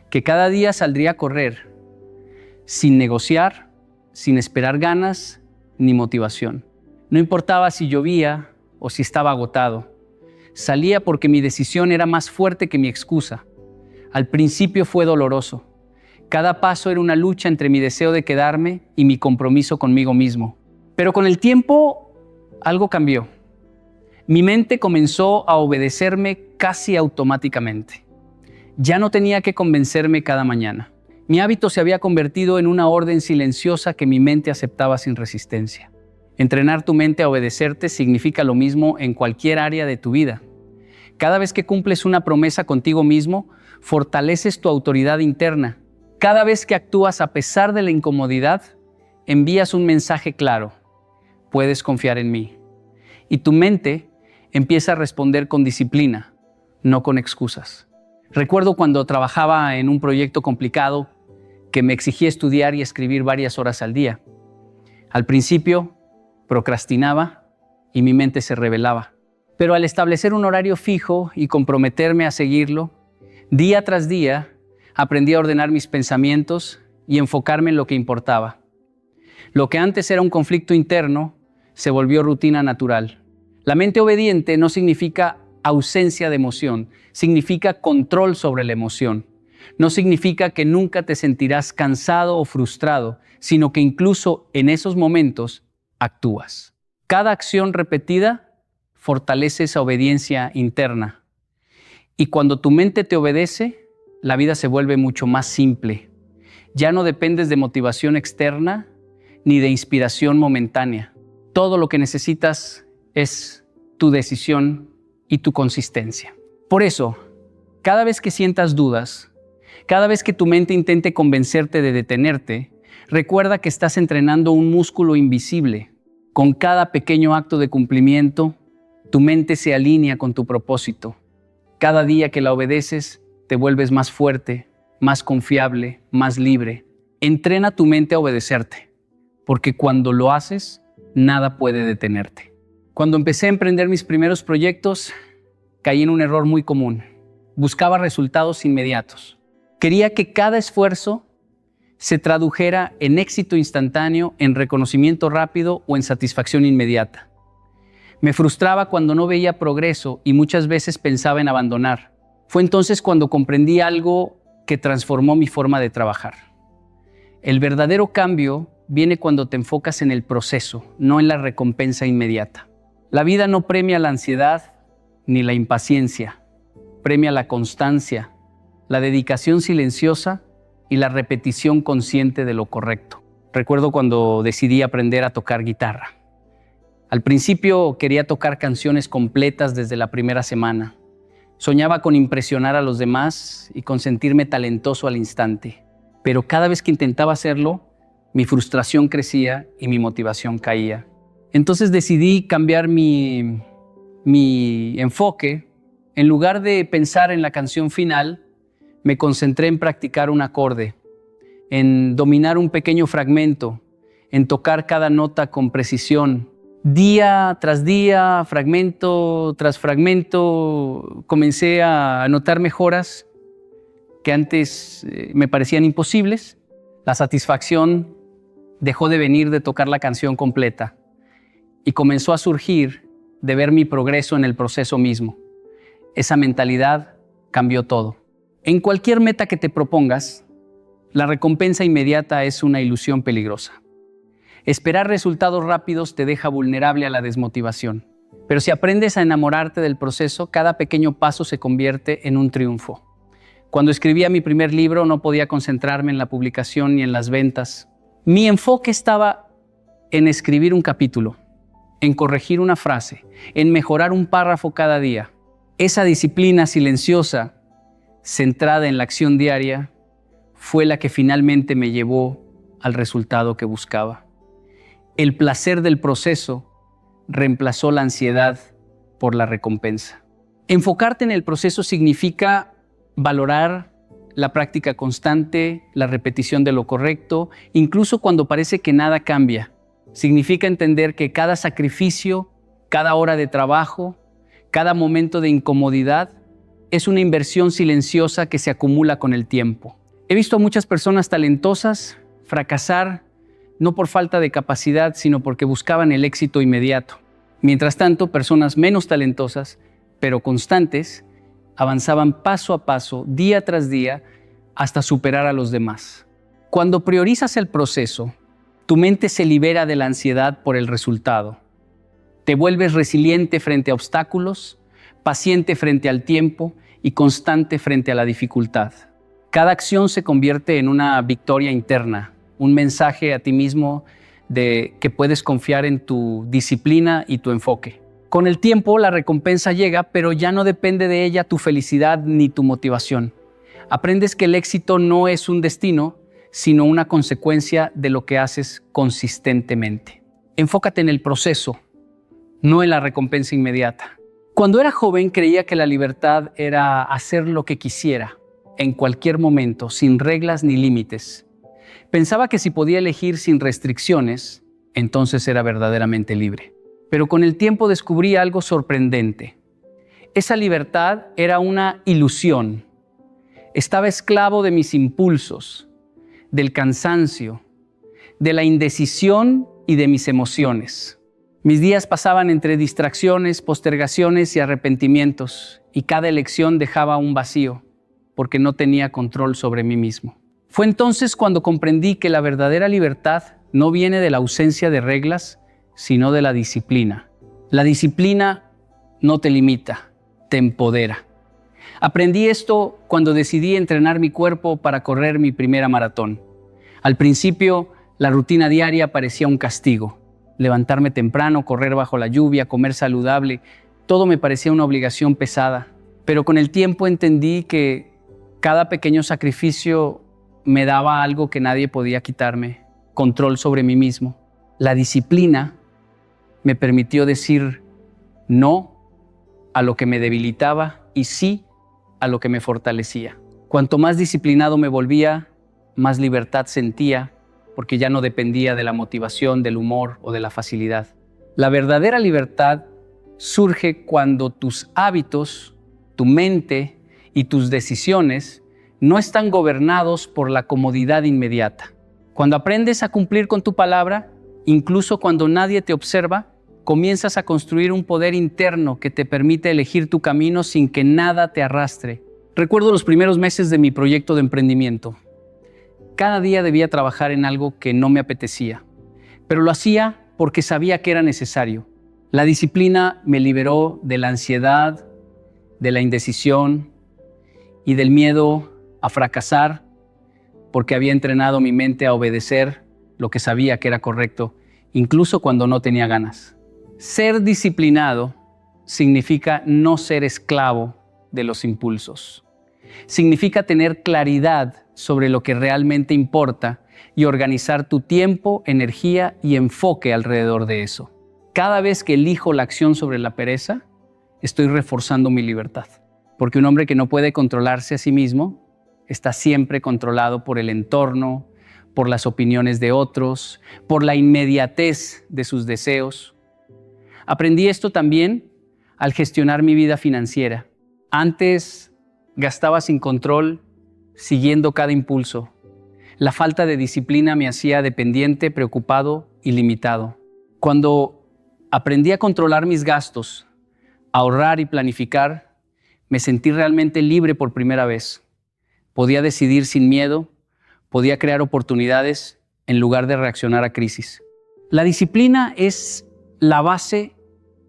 que cada día saldría a correr, sin negociar, sin esperar ganas ni motivación. No importaba si llovía o si estaba agotado. Salía porque mi decisión era más fuerte que mi excusa. Al principio fue doloroso. Cada paso era una lucha entre mi deseo de quedarme y mi compromiso conmigo mismo. Pero con el tiempo, algo cambió. Mi mente comenzó a obedecerme casi automáticamente. Ya no tenía que convencerme cada mañana. Mi hábito se había convertido en una orden silenciosa que mi mente aceptaba sin resistencia. Entrenar tu mente a obedecerte significa lo mismo en cualquier área de tu vida. Cada vez que cumples una promesa contigo mismo, fortaleces tu autoridad interna. Cada vez que actúas a pesar de la incomodidad, envías un mensaje claro. Puedes confiar en mí. Y tu mente empieza a responder con disciplina, no con excusas. Recuerdo cuando trabajaba en un proyecto complicado que me exigía estudiar y escribir varias horas al día. Al principio, procrastinaba y mi mente se rebelaba. Pero al establecer un horario fijo y comprometerme a seguirlo, día tras día, aprendí a ordenar mis pensamientos y enfocarme en lo que importaba. Lo que antes era un conflicto interno se volvió rutina natural. La mente obediente no significa ausencia de emoción, significa control sobre la emoción. No significa que nunca te sentirás cansado o frustrado, sino que incluso en esos momentos actúas. Cada acción repetida fortalece esa obediencia interna. Y cuando tu mente te obedece, la vida se vuelve mucho más simple. Ya no dependes de motivación externa ni de inspiración momentánea. Todo lo que necesitas es tu decisión y tu consistencia. Por eso, cada vez que sientas dudas, cada vez que tu mente intente convencerte de detenerte, recuerda que estás entrenando un músculo invisible. Con cada pequeño acto de cumplimiento, tu mente se alinea con tu propósito. Cada día que la obedeces, te vuelves más fuerte, más confiable, más libre. Entrena tu mente a obedecerte, porque cuando lo haces, nada puede detenerte. Cuando empecé a emprender mis primeros proyectos, caí en un error muy común. Buscaba resultados inmediatos. Quería que cada esfuerzo se tradujera en éxito instantáneo, en reconocimiento rápido o en satisfacción inmediata. Me frustraba cuando no veía progreso y muchas veces pensaba en abandonar. Fue entonces cuando comprendí algo que transformó mi forma de trabajar. El verdadero cambio viene cuando te enfocas en el proceso, no en la recompensa inmediata. La vida no premia la ansiedad ni la impaciencia, premia la constancia, la dedicación silenciosa y la repetición consciente de lo correcto. Recuerdo cuando decidí aprender a tocar guitarra. Al principio quería tocar canciones completas desde la primera semana. Soñaba con impresionar a los demás y con sentirme talentoso al instante. Pero cada vez que intentaba hacerlo, mi frustración crecía y mi motivación caía. Entonces decidí cambiar mi enfoque. En lugar de pensar en la canción final, me concentré en practicar un acorde, en dominar un pequeño fragmento, en tocar cada nota con precisión. Día tras día, fragmento tras fragmento, comencé a notar mejoras que antes me parecían imposibles. La satisfacción dejó de venir de tocar la canción completa y comenzó a surgir de ver mi progreso en el proceso mismo. Esa mentalidad cambió todo. En cualquier meta que te propongas, la recompensa inmediata es una ilusión peligrosa. Esperar resultados rápidos te deja vulnerable a la desmotivación. Pero si aprendes a enamorarte del proceso, cada pequeño paso se convierte en un triunfo. Cuando escribía mi primer libro, no podía concentrarme en la publicación ni en las ventas. Mi enfoque estaba en escribir un capítulo, en corregir una frase, en mejorar un párrafo cada día. Esa disciplina silenciosa, centrada en la acción diaria, fue la que finalmente me llevó al resultado que buscaba. El placer del proceso reemplazó la ansiedad por la recompensa. Enfocarte en el proceso significa valorar la práctica constante, la repetición de lo correcto, incluso cuando parece que nada cambia. Significa entender que cada sacrificio, cada hora de trabajo, cada momento de incomodidad es una inversión silenciosa que se acumula con el tiempo. He visto a muchas personas talentosas fracasar no por falta de capacidad, sino porque buscaban el éxito inmediato. Mientras tanto, personas menos talentosas, pero constantes, avanzaban paso a paso, día tras día, hasta superar a los demás. Cuando priorizas el proceso, tu mente se libera de la ansiedad por el resultado. Te vuelves resiliente frente a obstáculos, paciente frente al tiempo y constante frente a la dificultad. Cada acción se convierte en una victoria interna, un mensaje a ti mismo de que puedes confiar en tu disciplina y tu enfoque. Con el tiempo la recompensa llega, pero ya no depende de ella tu felicidad ni tu motivación. Aprendes que el éxito no es un destino, sino una consecuencia de lo que haces consistentemente. Enfócate en el proceso, no en la recompensa inmediata. Cuando era joven creía que la libertad era hacer lo que quisiera, en cualquier momento, sin reglas ni límites. Pensaba que si podía elegir sin restricciones, entonces era verdaderamente libre. Pero con el tiempo descubrí algo sorprendente. Esa libertad era una ilusión. Estaba esclavo de mis impulsos, del cansancio, de la indecisión y de mis emociones. Mis días pasaban entre distracciones, postergaciones y arrepentimientos, y cada elección dejaba un vacío, porque no tenía control sobre mí mismo. Fue entonces cuando comprendí que la verdadera libertad no viene de la ausencia de reglas, sino de la disciplina. La disciplina no te limita, te empodera. Aprendí esto cuando decidí entrenar mi cuerpo para correr mi primera maratón. Al principio, la rutina diaria parecía un castigo. Levantarme temprano, correr bajo la lluvia, comer saludable, todo me parecía una obligación pesada. Pero con el tiempo entendí que cada pequeño sacrificio me daba algo que nadie podía quitarme, control sobre mí mismo. La disciplina me permitió decir no a lo que me debilitaba y sí a lo que me fortalecía. Cuanto más disciplinado me volvía, más libertad sentía, porque ya no dependía de la motivación, del humor o de la facilidad. La verdadera libertad surge cuando tus hábitos, tu mente y tus decisiones no están gobernados por la comodidad inmediata. Cuando aprendes a cumplir con tu palabra, incluso cuando nadie te observa, comienzas a construir un poder interno que te permite elegir tu camino sin que nada te arrastre. Recuerdo los primeros meses de mi proyecto de emprendimiento. Cada día debía trabajar en algo que no me apetecía, pero lo hacía porque sabía que era necesario. La disciplina me liberó de la ansiedad, de la indecisión y del miedo a fracasar, porque había entrenado mi mente a obedecer lo que sabía que era correcto, incluso cuando no tenía ganas. Ser disciplinado significa no ser esclavo de los impulsos. Significa tener claridad sobre lo que realmente importa y organizar tu tiempo, energía y enfoque alrededor de eso. Cada vez que elijo la acción sobre la pereza, estoy reforzando mi libertad. Porque un hombre que no puede controlarse a sí mismo está siempre controlado por el entorno, por las opiniones de otros, por la inmediatez de sus deseos. Aprendí esto también al gestionar mi vida financiera. Antes gastaba sin control, siguiendo cada impulso. La falta de disciplina me hacía dependiente, preocupado y limitado. Cuando aprendí a controlar mis gastos, a ahorrar y planificar, me sentí realmente libre por primera vez. Podía decidir sin miedo, podía crear oportunidades en lugar de reaccionar a crisis. La disciplina es la base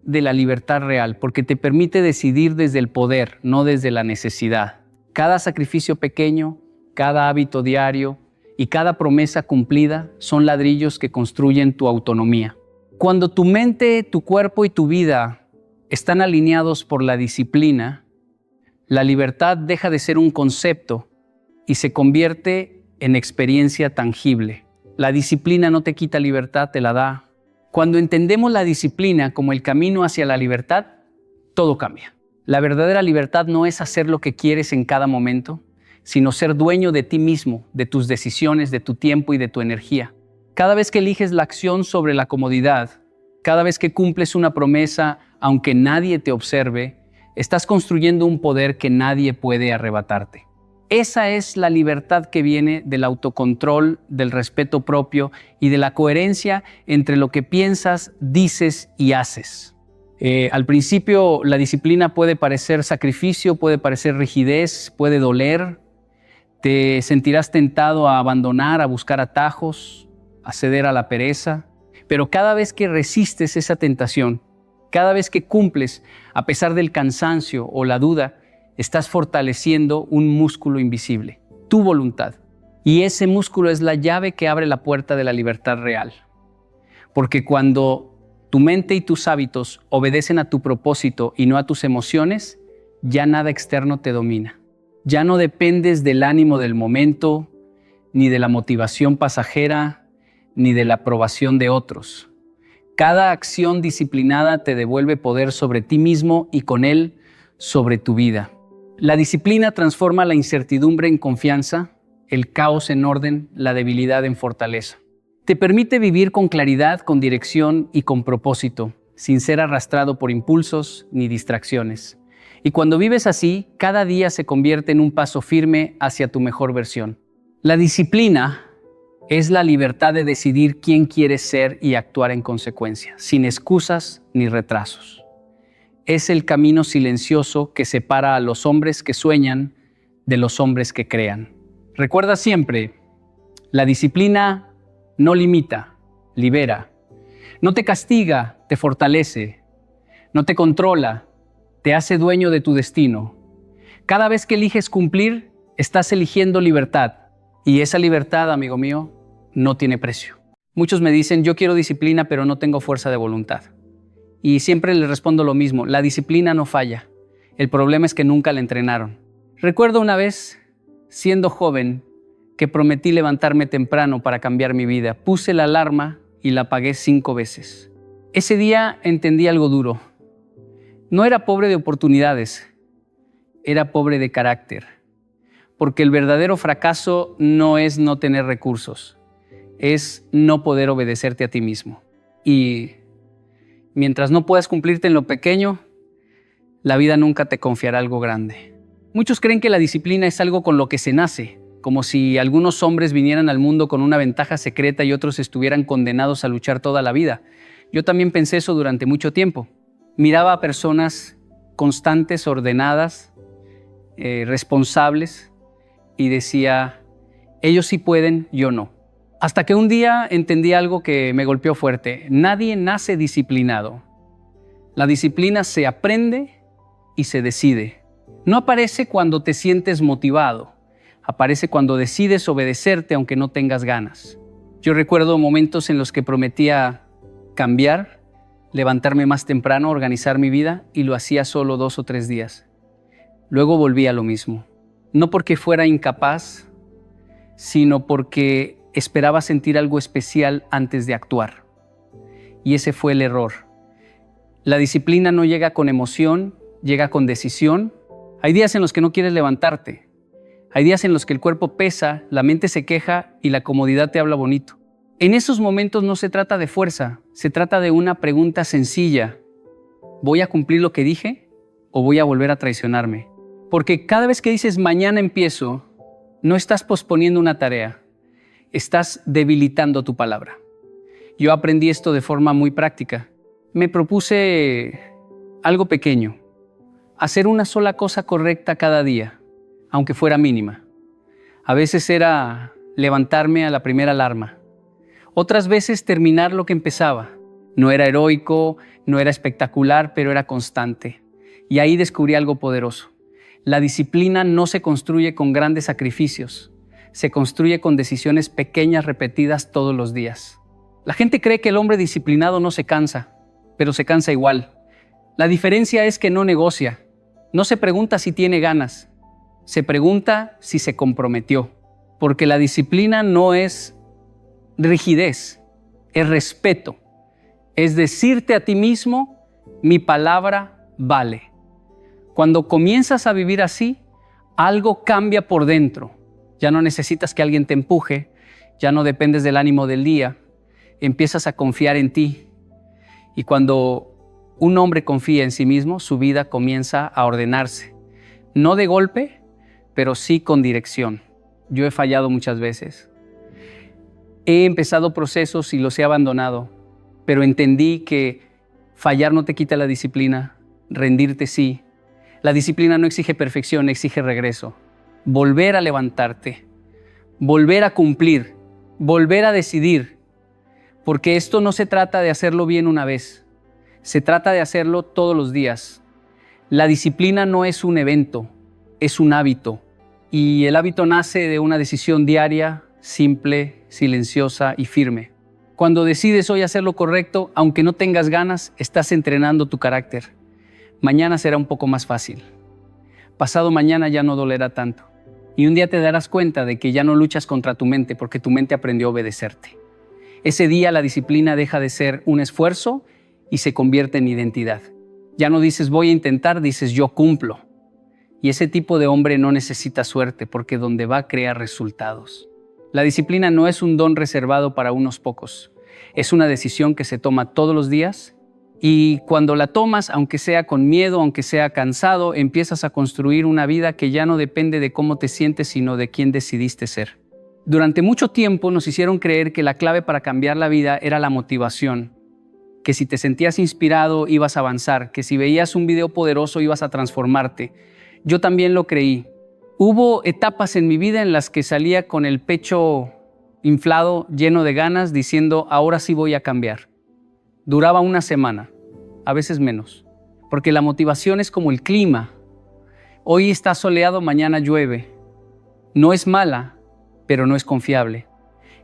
de la libertad real, porque te permite decidir desde el poder, no desde la necesidad. Cada sacrificio pequeño, cada hábito diario y cada promesa cumplida son ladrillos que construyen tu autonomía. Cuando tu mente, tu cuerpo y tu vida están alineados por la disciplina, la libertad deja de ser un concepto y se convierte en experiencia tangible. La disciplina no te quita libertad, te la da. Cuando entendemos la disciplina como el camino hacia la libertad, todo cambia. La verdadera libertad no es hacer lo que quieres en cada momento, sino ser dueño de ti mismo, de tus decisiones, de tu tiempo y de tu energía. Cada vez que eliges la acción sobre la comodidad, cada vez que cumples una promesa, aunque nadie te observe, estás construyendo un poder que nadie puede arrebatarte. Esa es la libertad que viene del autocontrol, del respeto propio y de la coherencia entre lo que piensas, dices y haces. Al principio la disciplina puede parecer sacrificio, puede parecer rigidez, puede doler. Te sentirás tentado a abandonar, a buscar atajos, a ceder a la pereza. Pero cada vez que resistes esa tentación, cada vez que cumples a pesar del cansancio o la duda, estás fortaleciendo un músculo invisible, tu voluntad. Y ese músculo es la llave que abre la puerta de la libertad real. Porque cuando tu mente y tus hábitos obedecen a tu propósito y no a tus emociones, ya nada externo te domina. Ya no dependes del ánimo del momento, ni de la motivación pasajera, ni de la aprobación de otros. Cada acción disciplinada te devuelve poder sobre ti mismo y con él sobre tu vida. La disciplina transforma la incertidumbre en confianza, el caos en orden, la debilidad en fortaleza. Te permite vivir con claridad, con dirección y con propósito, sin ser arrastrado por impulsos ni distracciones. Y cuando vives así, cada día se convierte en un paso firme hacia tu mejor versión. La disciplina es la libertad de decidir quién quieres ser y actuar en consecuencia, sin excusas ni retrasos. Es el camino silencioso que separa a los hombres que sueñan de los hombres que crean. Recuerda siempre, la disciplina no limita, libera. No te castiga, te fortalece. No te controla, te hace dueño de tu destino. Cada vez que eliges cumplir, estás eligiendo libertad. Y esa libertad, amigo mío, no tiene precio. Muchos me dicen, yo quiero disciplina, pero no tengo fuerza de voluntad. Y siempre les respondo lo mismo, la disciplina no falla. El problema es que nunca la entrenaron. Recuerdo una vez, siendo joven, que prometí levantarme temprano para cambiar mi vida. Puse la alarma y la apagué 5 veces. Ese día entendí algo duro. No era pobre de oportunidades, era pobre de carácter. porque el verdadero fracaso no es no tener recursos, es no poder obedecerte a ti mismo. Y mientras no puedas cumplirte en lo pequeño, la vida nunca te confiará algo grande. Muchos creen que la disciplina es algo con lo que se nace, como si algunos hombres vinieran al mundo con una ventaja secreta y otros estuvieran condenados a luchar toda la vida. Yo también pensé eso durante mucho tiempo. Miraba a personas constantes, ordenadas, responsables, y decía, ellos sí pueden, yo no. Hasta que un día entendí algo que me golpeó fuerte. Nadie nace disciplinado. La disciplina se aprende y se decide. No aparece cuando te sientes motivado. Aparece cuando decides obedecerte aunque no tengas ganas. Yo recuerdo momentos en los que prometía cambiar, levantarme más temprano, organizar mi vida, y lo hacía solo 2 o 3 días. Luego volví a lo mismo. No porque fuera incapaz, sino porque esperaba sentir algo especial antes de actuar. Y ese fue el error. La disciplina no llega con emoción, llega con decisión. Hay días en los que no quieres levantarte. Hay días en los que el cuerpo pesa, la mente se queja y la comodidad te habla bonito. En esos momentos no se trata de fuerza, se trata de una pregunta sencilla. ¿Voy a cumplir lo que dije o voy a volver a traicionarme? Porque cada vez que dices mañana empiezo, no estás posponiendo una tarea, estás debilitando tu palabra. Yo aprendí esto de forma muy práctica. Me propuse algo pequeño, hacer una sola cosa correcta cada día, aunque fuera mínima. A veces era levantarme a la primera alarma. Otras veces terminar lo que empezaba. No era heroico, no era espectacular, pero era constante. Y ahí descubrí algo poderoso. La disciplina no se construye con grandes sacrificios. Se construye con decisiones pequeñas repetidas todos los días. La gente cree que el hombre disciplinado no se cansa, pero se cansa igual. La diferencia es que no negocia. No se pregunta si tiene ganas. Se pregunta si se comprometió. Porque la disciplina no es rigidez, es respeto. Es decirte a ti mismo, mi palabra vale. Cuando comienzas a vivir así, algo cambia por dentro. Ya no necesitas que alguien te empuje, ya no dependes del ánimo del día, empiezas a confiar en ti. Y cuando un hombre confía en sí mismo, su vida comienza a ordenarse. No de golpe, pero sí con dirección. Yo he fallado muchas veces. He empezado procesos y los he abandonado, pero entendí que fallar no te quita la disciplina, rendirte sí. La disciplina no exige perfección, exige regreso. Volver a levantarte, volver a cumplir, volver a decidir. Porque esto no se trata de hacerlo bien una vez, se trata de hacerlo todos los días. La disciplina no es un evento, es un hábito. Y el hábito nace de una decisión diaria, simple, silenciosa y firme. Cuando decides hoy hacer lo correcto, aunque no tengas ganas, estás entrenando tu carácter. Mañana será un poco más fácil. Pasado mañana ya no dolerá tanto. Y un día te darás cuenta de que ya no luchas contra tu mente porque tu mente aprendió a obedecerte. Ese día la disciplina deja de ser un esfuerzo y se convierte en identidad. Ya no dices voy a intentar, dices yo cumplo. Y ese tipo de hombre no necesita suerte porque donde va crea resultados. La disciplina no es un don reservado para unos pocos. Es una decisión que se toma todos los días. Y cuando la tomas, aunque sea con miedo, aunque sea cansado, empiezas a construir una vida que ya no depende de cómo te sientes, sino de quién decidiste ser. Durante mucho tiempo nos hicieron creer que la clave para cambiar la vida era la motivación, que si te sentías inspirado ibas a avanzar, que si veías un video poderoso ibas a transformarte. Yo también lo creí. Hubo etapas en mi vida en las que salía con el pecho inflado, lleno de ganas, diciendo ahora sí voy a cambiar. Duraba una semana, a veces menos, porque la motivación es como el clima. Hoy está soleado, mañana llueve. No es mala, pero no es confiable.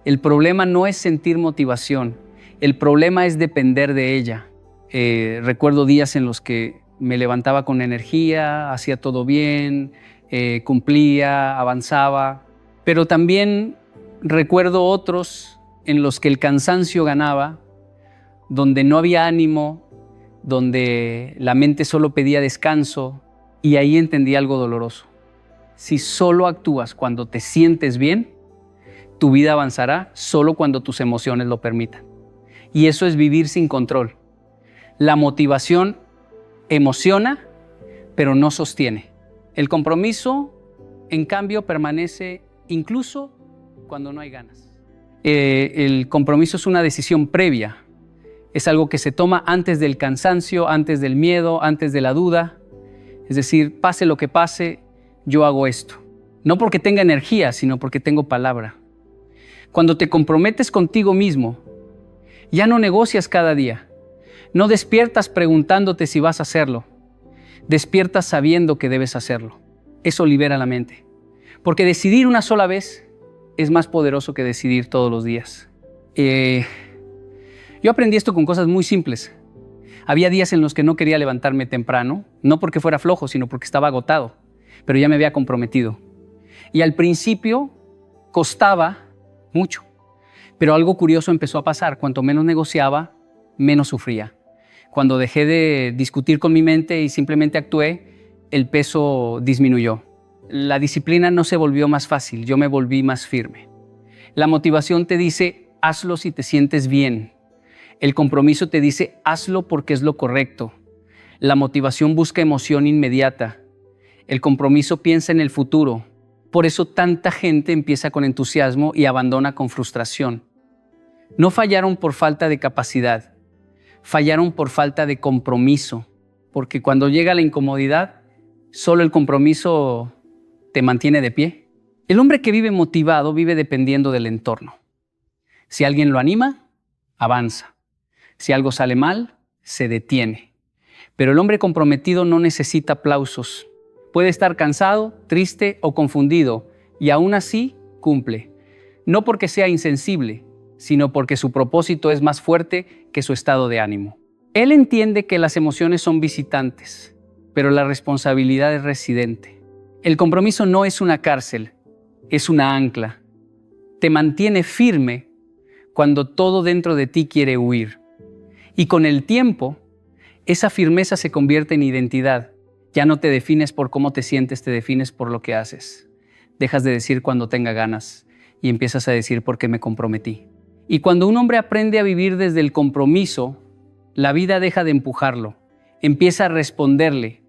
El problema no es sentir motivación, el problema es depender de ella. Recuerdo días en los que me levantaba con energía, hacía todo bien, cumplía, avanzaba, pero también recuerdo otros en los que el cansancio ganaba, donde no había ánimo, donde la mente solo pedía descanso, y ahí entendí algo doloroso. Si solo actúas cuando te sientes bien, tu vida avanzará solo cuando tus emociones lo permitan. Y eso es vivir sin control. La motivación emociona, pero no sostiene. El compromiso, en cambio, permanece incluso cuando no hay ganas. El compromiso es una decisión previa. Es algo que se toma antes del cansancio, antes del miedo, antes de la duda. Es decir, pase lo que pase, yo hago esto. No porque tenga energía, sino porque tengo palabra. Cuando te comprometes contigo mismo, ya no negocias cada día. No despiertas preguntándote si vas a hacerlo. Despiertas sabiendo que debes hacerlo. Eso libera la mente. Porque decidir una sola vez es más poderoso que decidir todos los días. Yo aprendí esto con cosas muy simples. Había días en los que no quería levantarme temprano, no porque fuera flojo, sino porque estaba agotado, pero ya me había comprometido. Y al principio costaba mucho, pero algo curioso empezó a pasar. Cuanto menos negociaba, menos sufría. Cuando dejé de discutir con mi mente y simplemente actué, el peso disminuyó. La disciplina no se volvió más fácil, yo me volví más firme. La motivación te dice, hazlo si te sientes bien. El compromiso te dice, hazlo porque es lo correcto. La motivación busca emoción inmediata. El compromiso piensa en el futuro. Por eso tanta gente empieza con entusiasmo y abandona con frustración. No fallaron por falta de capacidad, fallaron por falta de compromiso, porque cuando llega la incomodidad, solo el compromiso te mantiene de pie. El hombre que vive motivado vive dependiendo del entorno. Si alguien lo anima, avanza. Si algo sale mal, se detiene. Pero el hombre comprometido no necesita aplausos. Puede estar cansado, triste o confundido, y aún así cumple. No porque sea insensible, sino porque su propósito es más fuerte que su estado de ánimo. Él entiende que las emociones son visitantes, pero la responsabilidad es residente. El compromiso no es una cárcel, es una ancla. Te mantiene firme cuando todo dentro de ti quiere huir. Y con el tiempo, esa firmeza se convierte en identidad. Ya no te defines por cómo te sientes, te defines por lo que haces. Dejas de decir cuando tenga ganas y empiezas a decir por qué me comprometí. Y cuando un hombre aprende a vivir desde el compromiso, la vida deja de empujarlo, empieza a responderle.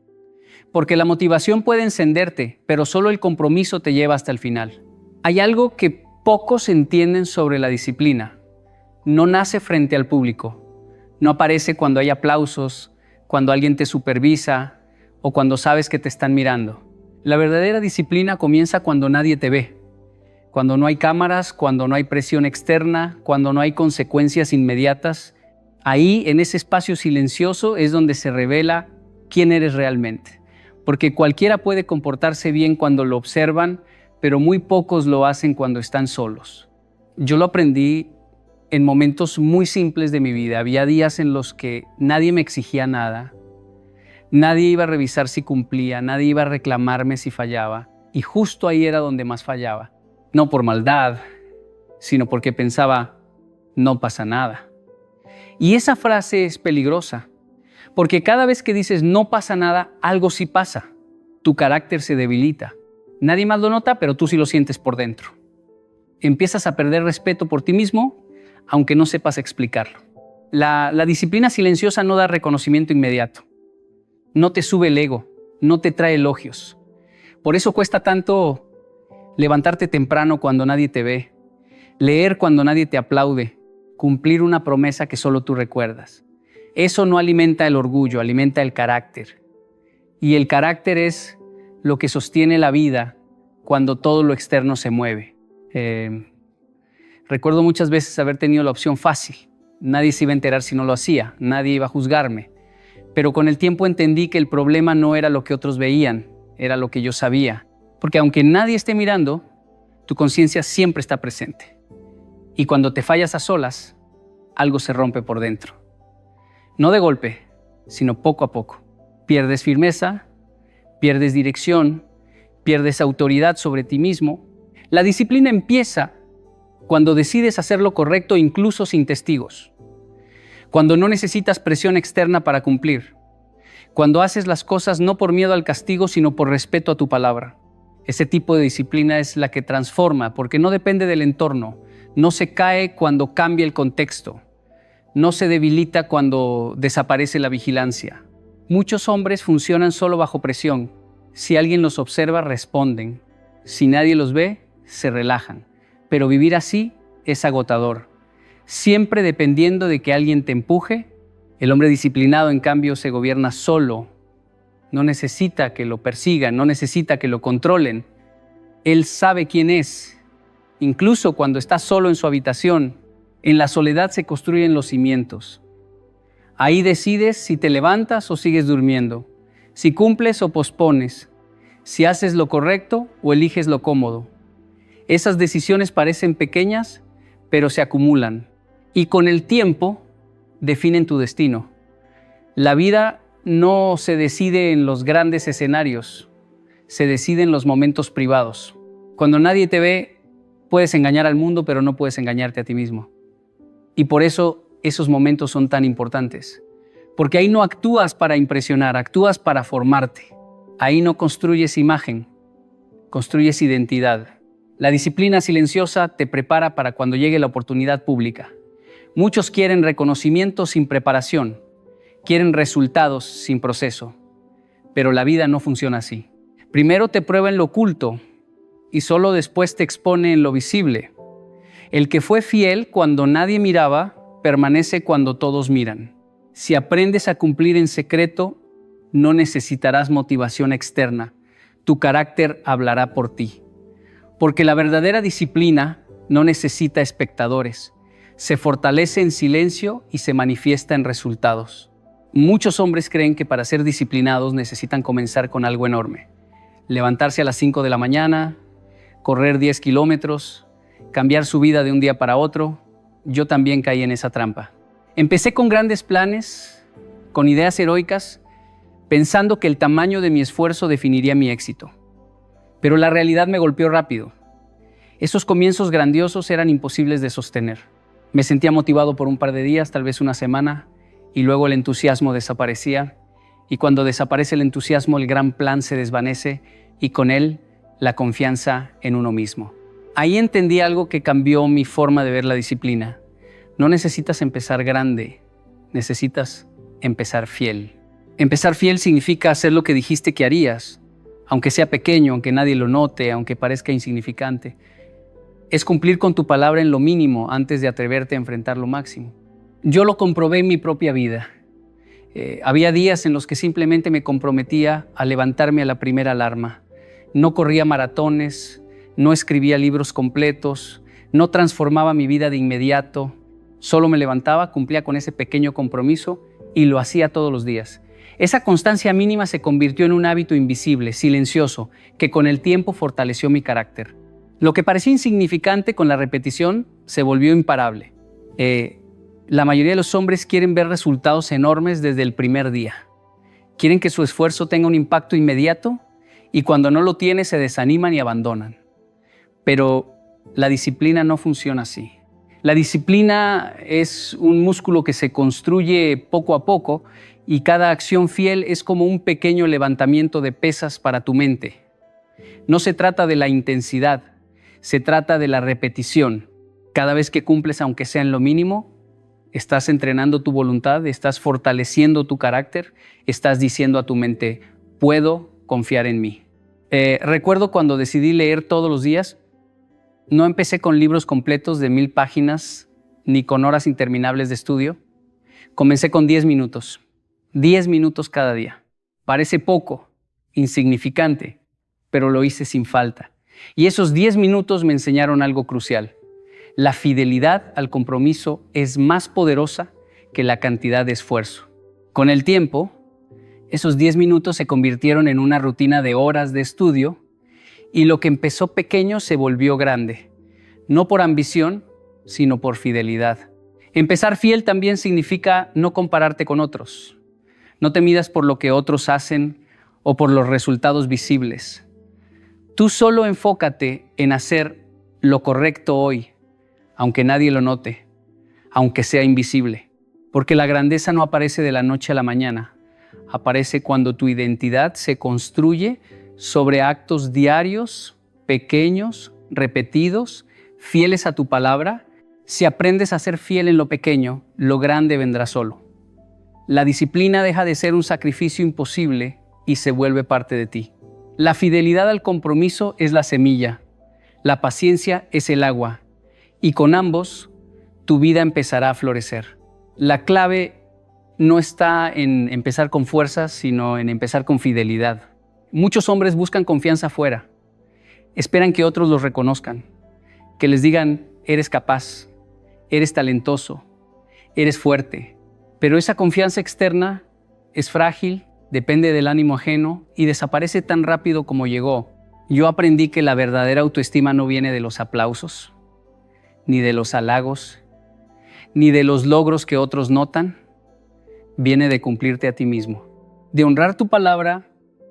Porque la motivación puede encenderte, pero solo el compromiso te lleva hasta el final. Hay algo que pocos entienden sobre la disciplina. No nace frente al público. No aparece cuando hay aplausos, cuando alguien te supervisa o cuando sabes que te están mirando. La verdadera disciplina comienza cuando nadie te ve, cuando no hay cámaras, cuando no hay presión externa, cuando no hay consecuencias inmediatas. Ahí, en ese espacio silencioso, es donde se revela quién eres realmente. Porque cualquiera puede comportarse bien cuando lo observan, pero muy pocos lo hacen cuando están solos. Yo lo aprendí en momentos muy simples de mi vida. Había días en los que nadie me exigía nada, nadie iba a revisar si cumplía, nadie iba a reclamarme si fallaba, y justo ahí era donde más fallaba. No por maldad, sino porque pensaba, no pasa nada. Y esa frase es peligrosa, porque cada vez que dices no pasa nada, algo sí pasa. Tu carácter se debilita. Nadie más lo nota, pero tú sí lo sientes por dentro. Empiezas a perder respeto por ti mismo, aunque no sepas explicarlo. La disciplina silenciosa no da reconocimiento inmediato. No te sube el ego, no te trae elogios. Por eso cuesta tanto levantarte temprano cuando nadie te ve, leer cuando nadie te aplaude, cumplir una promesa que solo tú recuerdas. Eso no alimenta el orgullo, alimenta el carácter. Y el carácter es lo que sostiene la vida cuando todo lo externo se mueve. Recuerdo muchas veces haber tenido la opción fácil. Nadie se iba a enterar si no lo hacía, nadie iba a juzgarme. Pero con el tiempo entendí que el problema no era lo que otros veían, era lo que yo sabía. Porque aunque nadie esté mirando, tu conciencia siempre está presente. Y cuando te fallas a solas, algo se rompe por dentro. No de golpe, sino poco a poco. Pierdes firmeza, pierdes dirección, pierdes autoridad sobre ti mismo. La disciplina empieza cuando decides hacer lo correcto incluso sin testigos. Cuando no necesitas presión externa para cumplir. Cuando haces las cosas no por miedo al castigo, sino por respeto a tu palabra. Ese tipo de disciplina es la que transforma, porque no depende del entorno, no se cae cuando cambia el contexto, no se debilita cuando desaparece la vigilancia. Muchos hombres funcionan solo bajo presión. Si alguien los observa, responden. Si nadie los ve, se relajan. Pero vivir así es agotador. Siempre dependiendo de que alguien te empuje. El hombre disciplinado, en cambio, se gobierna solo. No necesita que lo persigan, no necesita que lo controlen. Él sabe quién es. Incluso cuando está solo en su habitación, en la soledad se construyen los cimientos. Ahí decides si te levantas o sigues durmiendo, si cumples o pospones, si haces lo correcto o eliges lo cómodo. Esas decisiones parecen pequeñas, pero se acumulan y con el tiempo definen tu destino. La vida no se decide en los grandes escenarios, se decide en los momentos privados. Cuando nadie te ve, puedes engañar al mundo, pero no puedes engañarte a ti mismo. Y por eso esos momentos son tan importantes, porque ahí no actúas para impresionar, actúas para formarte. Ahí no construyes imagen, construyes identidad. La disciplina silenciosa te prepara para cuando llegue la oportunidad pública. Muchos quieren reconocimiento sin preparación, quieren resultados sin proceso, pero la vida no funciona así. Primero te prueba en lo oculto y solo después te expone en lo visible. El que fue fiel cuando nadie miraba, permanece cuando todos miran. Si aprendes a cumplir en secreto, no necesitarás motivación externa. Tu carácter hablará por ti. Porque la verdadera disciplina no necesita espectadores. Se fortalece en silencio y se manifiesta en resultados. Muchos hombres creen que para ser disciplinados necesitan comenzar con algo enorme. Levantarse a las 5 de la mañana, correr 10 kilómetros, cambiar su vida de un día para otro. Yo también caí en esa trampa. Empecé con grandes planes, con ideas heroicas, pensando que el tamaño de mi esfuerzo definiría mi éxito. Pero la realidad me golpeó rápido. Esos comienzos grandiosos eran imposibles de sostener. Me sentía motivado por un par de días, tal vez una semana, y luego el entusiasmo desaparecía. Y cuando desaparece el entusiasmo, el gran plan se desvanece y con él la confianza en uno mismo. Ahí entendí algo que cambió mi forma de ver la disciplina. No necesitas empezar grande, necesitas empezar fiel. Empezar fiel significa hacer lo que dijiste que harías, aunque sea pequeño, aunque nadie lo note, aunque parezca insignificante. Es cumplir con tu palabra en lo mínimo antes de atreverte a enfrentar lo máximo. Yo lo comprobé en mi propia vida. Había días en los que simplemente me comprometía a levantarme a la primera alarma. No corría maratones, no escribía libros completos, no transformaba mi vida de inmediato. Solo me levantaba, cumplía con ese pequeño compromiso y lo hacía todos los días. Esa constancia mínima se convirtió en un hábito invisible, silencioso, que con el tiempo fortaleció mi carácter. Lo que parecía insignificante con la repetición se volvió imparable. La mayoría de los hombres quieren ver resultados enormes desde el primer día. Quieren que su esfuerzo tenga un impacto inmediato y cuando no lo tiene se desaniman y abandonan. Pero la disciplina no funciona así. La disciplina es un músculo que se construye poco a poco y cada acción fiel es como un pequeño levantamiento de pesas para tu mente. No se trata de la intensidad, se trata de la repetición. Cada vez que cumples, aunque sea en lo mínimo, estás entrenando tu voluntad, estás fortaleciendo tu carácter, estás diciendo a tu mente, puedo confiar en mí. Recuerdo cuando decidí leer todos los días, no empecé con libros completos de 1000 páginas ni con horas interminables de estudio. Comencé con 10 minutos. 10 minutos cada día. Parece poco, insignificante, pero lo hice sin falta. Y esos 10 minutos me enseñaron algo crucial. La fidelidad al compromiso es más poderosa que la cantidad de esfuerzo. Con el tiempo, esos 10 minutos se convirtieron en una rutina de horas de estudio y lo que empezó pequeño se volvió grande. No por ambición, sino por fidelidad. Empezar fiel también significa no compararte con otros. No te midas por lo que otros hacen o por los resultados visibles. Tú solo enfócate en hacer lo correcto hoy, aunque nadie lo note, aunque sea invisible. Porque la grandeza no aparece de la noche a la mañana. Aparece cuando tu identidad se construye sobre actos diarios, pequeños, repetidos, fieles a tu palabra. Si aprendes a ser fiel en lo pequeño, lo grande vendrá solo. La disciplina deja de ser un sacrificio imposible y se vuelve parte de ti. La fidelidad al compromiso es la semilla, la paciencia es el agua, y con ambos tu vida empezará a florecer. La clave no está en empezar con fuerza, sino en empezar con fidelidad. Muchos hombres buscan confianza afuera. Esperan que otros los reconozcan, que les digan, eres capaz, eres talentoso, eres fuerte. Pero esa confianza externa es frágil, depende del ánimo ajeno y desaparece tan rápido como llegó. Yo aprendí que la verdadera autoestima no viene de los aplausos, ni de los halagos, ni de los logros que otros notan. Viene de cumplirte a ti mismo, de honrar tu palabra,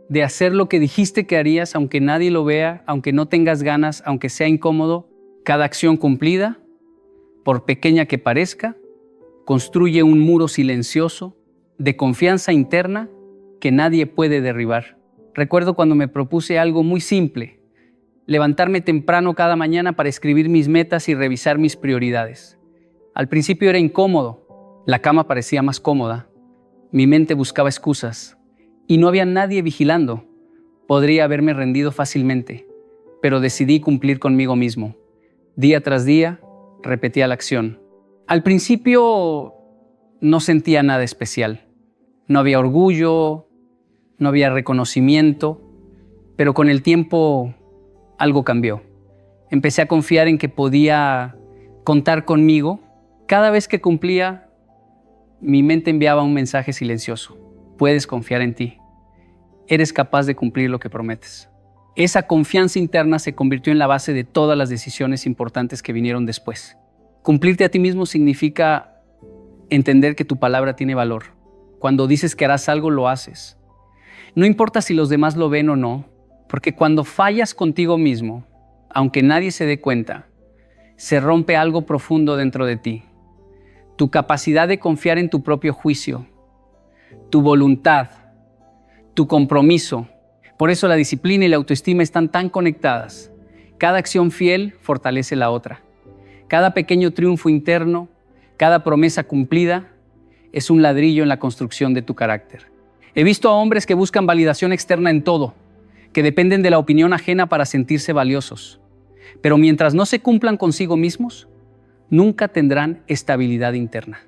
de hacer lo que dijiste que harías, aunque nadie lo vea, aunque no tengas ganas, aunque sea incómodo. Cada acción cumplida, por pequeña que parezca, construye un muro silencioso de confianza interna que nadie puede derribar. Recuerdo cuando me propuse algo muy simple, levantarme temprano cada mañana para escribir mis metas y revisar mis prioridades. Al principio era incómodo, la cama parecía más cómoda, mi mente buscaba excusas y no había nadie vigilando. Podría haberme rendido fácilmente, pero decidí cumplir conmigo mismo. Día tras día, repetía la acción. Al principio no sentía nada especial. No había orgullo, no había reconocimiento, pero con el tiempo algo cambió. Empecé a confiar en que podía contar conmigo. Cada vez que cumplía, mi mente enviaba un mensaje silencioso. Puedes confiar en ti. Eres capaz de cumplir lo que prometes. Esa confianza interna se convirtió en la base de todas las decisiones importantes que vinieron después. Cumplirte a ti mismo significa entender que tu palabra tiene valor. Cuando dices que harás algo, lo haces. No importa si los demás lo ven o no, porque cuando fallas contigo mismo, aunque nadie se dé cuenta, se rompe algo profundo dentro de ti. Tu capacidad de confiar en tu propio juicio, tu voluntad, tu compromiso. Por eso la disciplina y la autoestima están tan conectadas. Cada acción fiel fortalece la otra. Cada pequeño triunfo interno, cada promesa cumplida, es un ladrillo en la construcción de tu carácter. He visto a hombres que buscan validación externa en todo, que dependen de la opinión ajena para sentirse valiosos. Pero mientras no se cumplan consigo mismos, nunca tendrán estabilidad interna.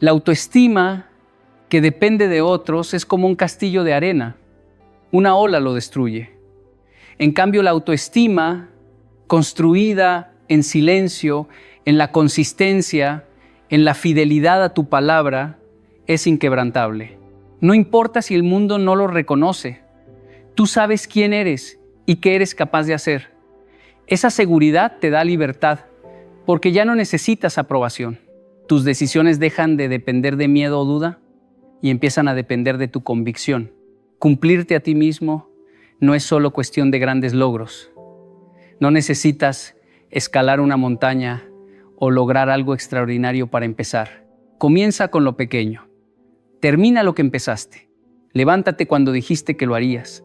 La autoestima que depende de otros es como un castillo de arena. Una ola lo destruye. En cambio, la autoestima construida en silencio, en la consistencia, en la fidelidad a tu palabra, es inquebrantable. No importa si el mundo no lo reconoce. Tú sabes quién eres y qué eres capaz de hacer. Esa seguridad te da libertad, porque ya no necesitas aprobación. Tus decisiones dejan de depender de miedo o duda y empiezan a depender de tu convicción. Cumplirte a ti mismo no es solo cuestión de grandes logros. No necesitas escalar una montaña o lograr algo extraordinario para empezar. Comienza con lo pequeño. Termina lo que empezaste. Levántate cuando dijiste que lo harías.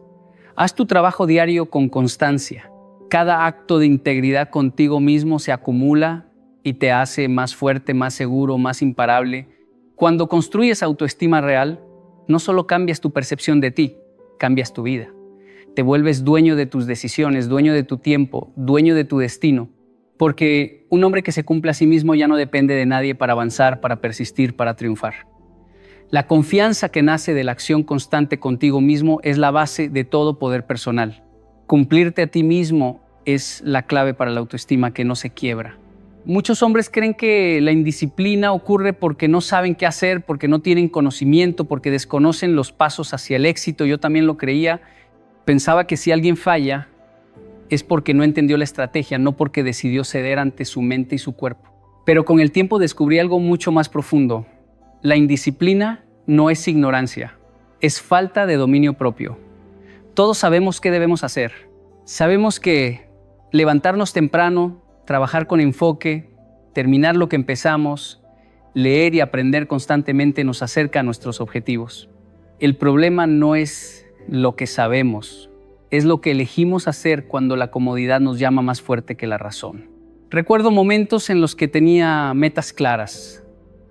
Haz tu trabajo diario con constancia. Cada acto de integridad contigo mismo se acumula y te hace más fuerte, más seguro, más imparable. Cuando construyes autoestima real, no solo cambias tu percepción de ti, cambias tu vida. Te vuelves dueño de tus decisiones, dueño de tu tiempo, dueño de tu destino. Porque un hombre que se cumple a sí mismo ya no depende de nadie para avanzar, para persistir, para triunfar. La confianza que nace de la acción constante contigo mismo es la base de todo poder personal. Cumplirte a ti mismo es la clave para la autoestima que no se quiebra. Muchos hombres creen que la indisciplina ocurre porque no saben qué hacer, porque no tienen conocimiento, porque desconocen los pasos hacia el éxito. Yo también lo creía. Pensaba que si alguien falla es porque no entendió la estrategia, no porque decidió ceder ante su mente y su cuerpo. Pero con el tiempo descubrí algo mucho más profundo. La indisciplina no es ignorancia, es falta de dominio propio. Todos sabemos qué debemos hacer. Sabemos que levantarnos temprano, trabajar con enfoque, terminar lo que empezamos, leer y aprender constantemente nos acerca a nuestros objetivos. El problema no es lo que sabemos, es lo que elegimos hacer cuando la comodidad nos llama más fuerte que la razón. Recuerdo momentos en los que tenía metas claras.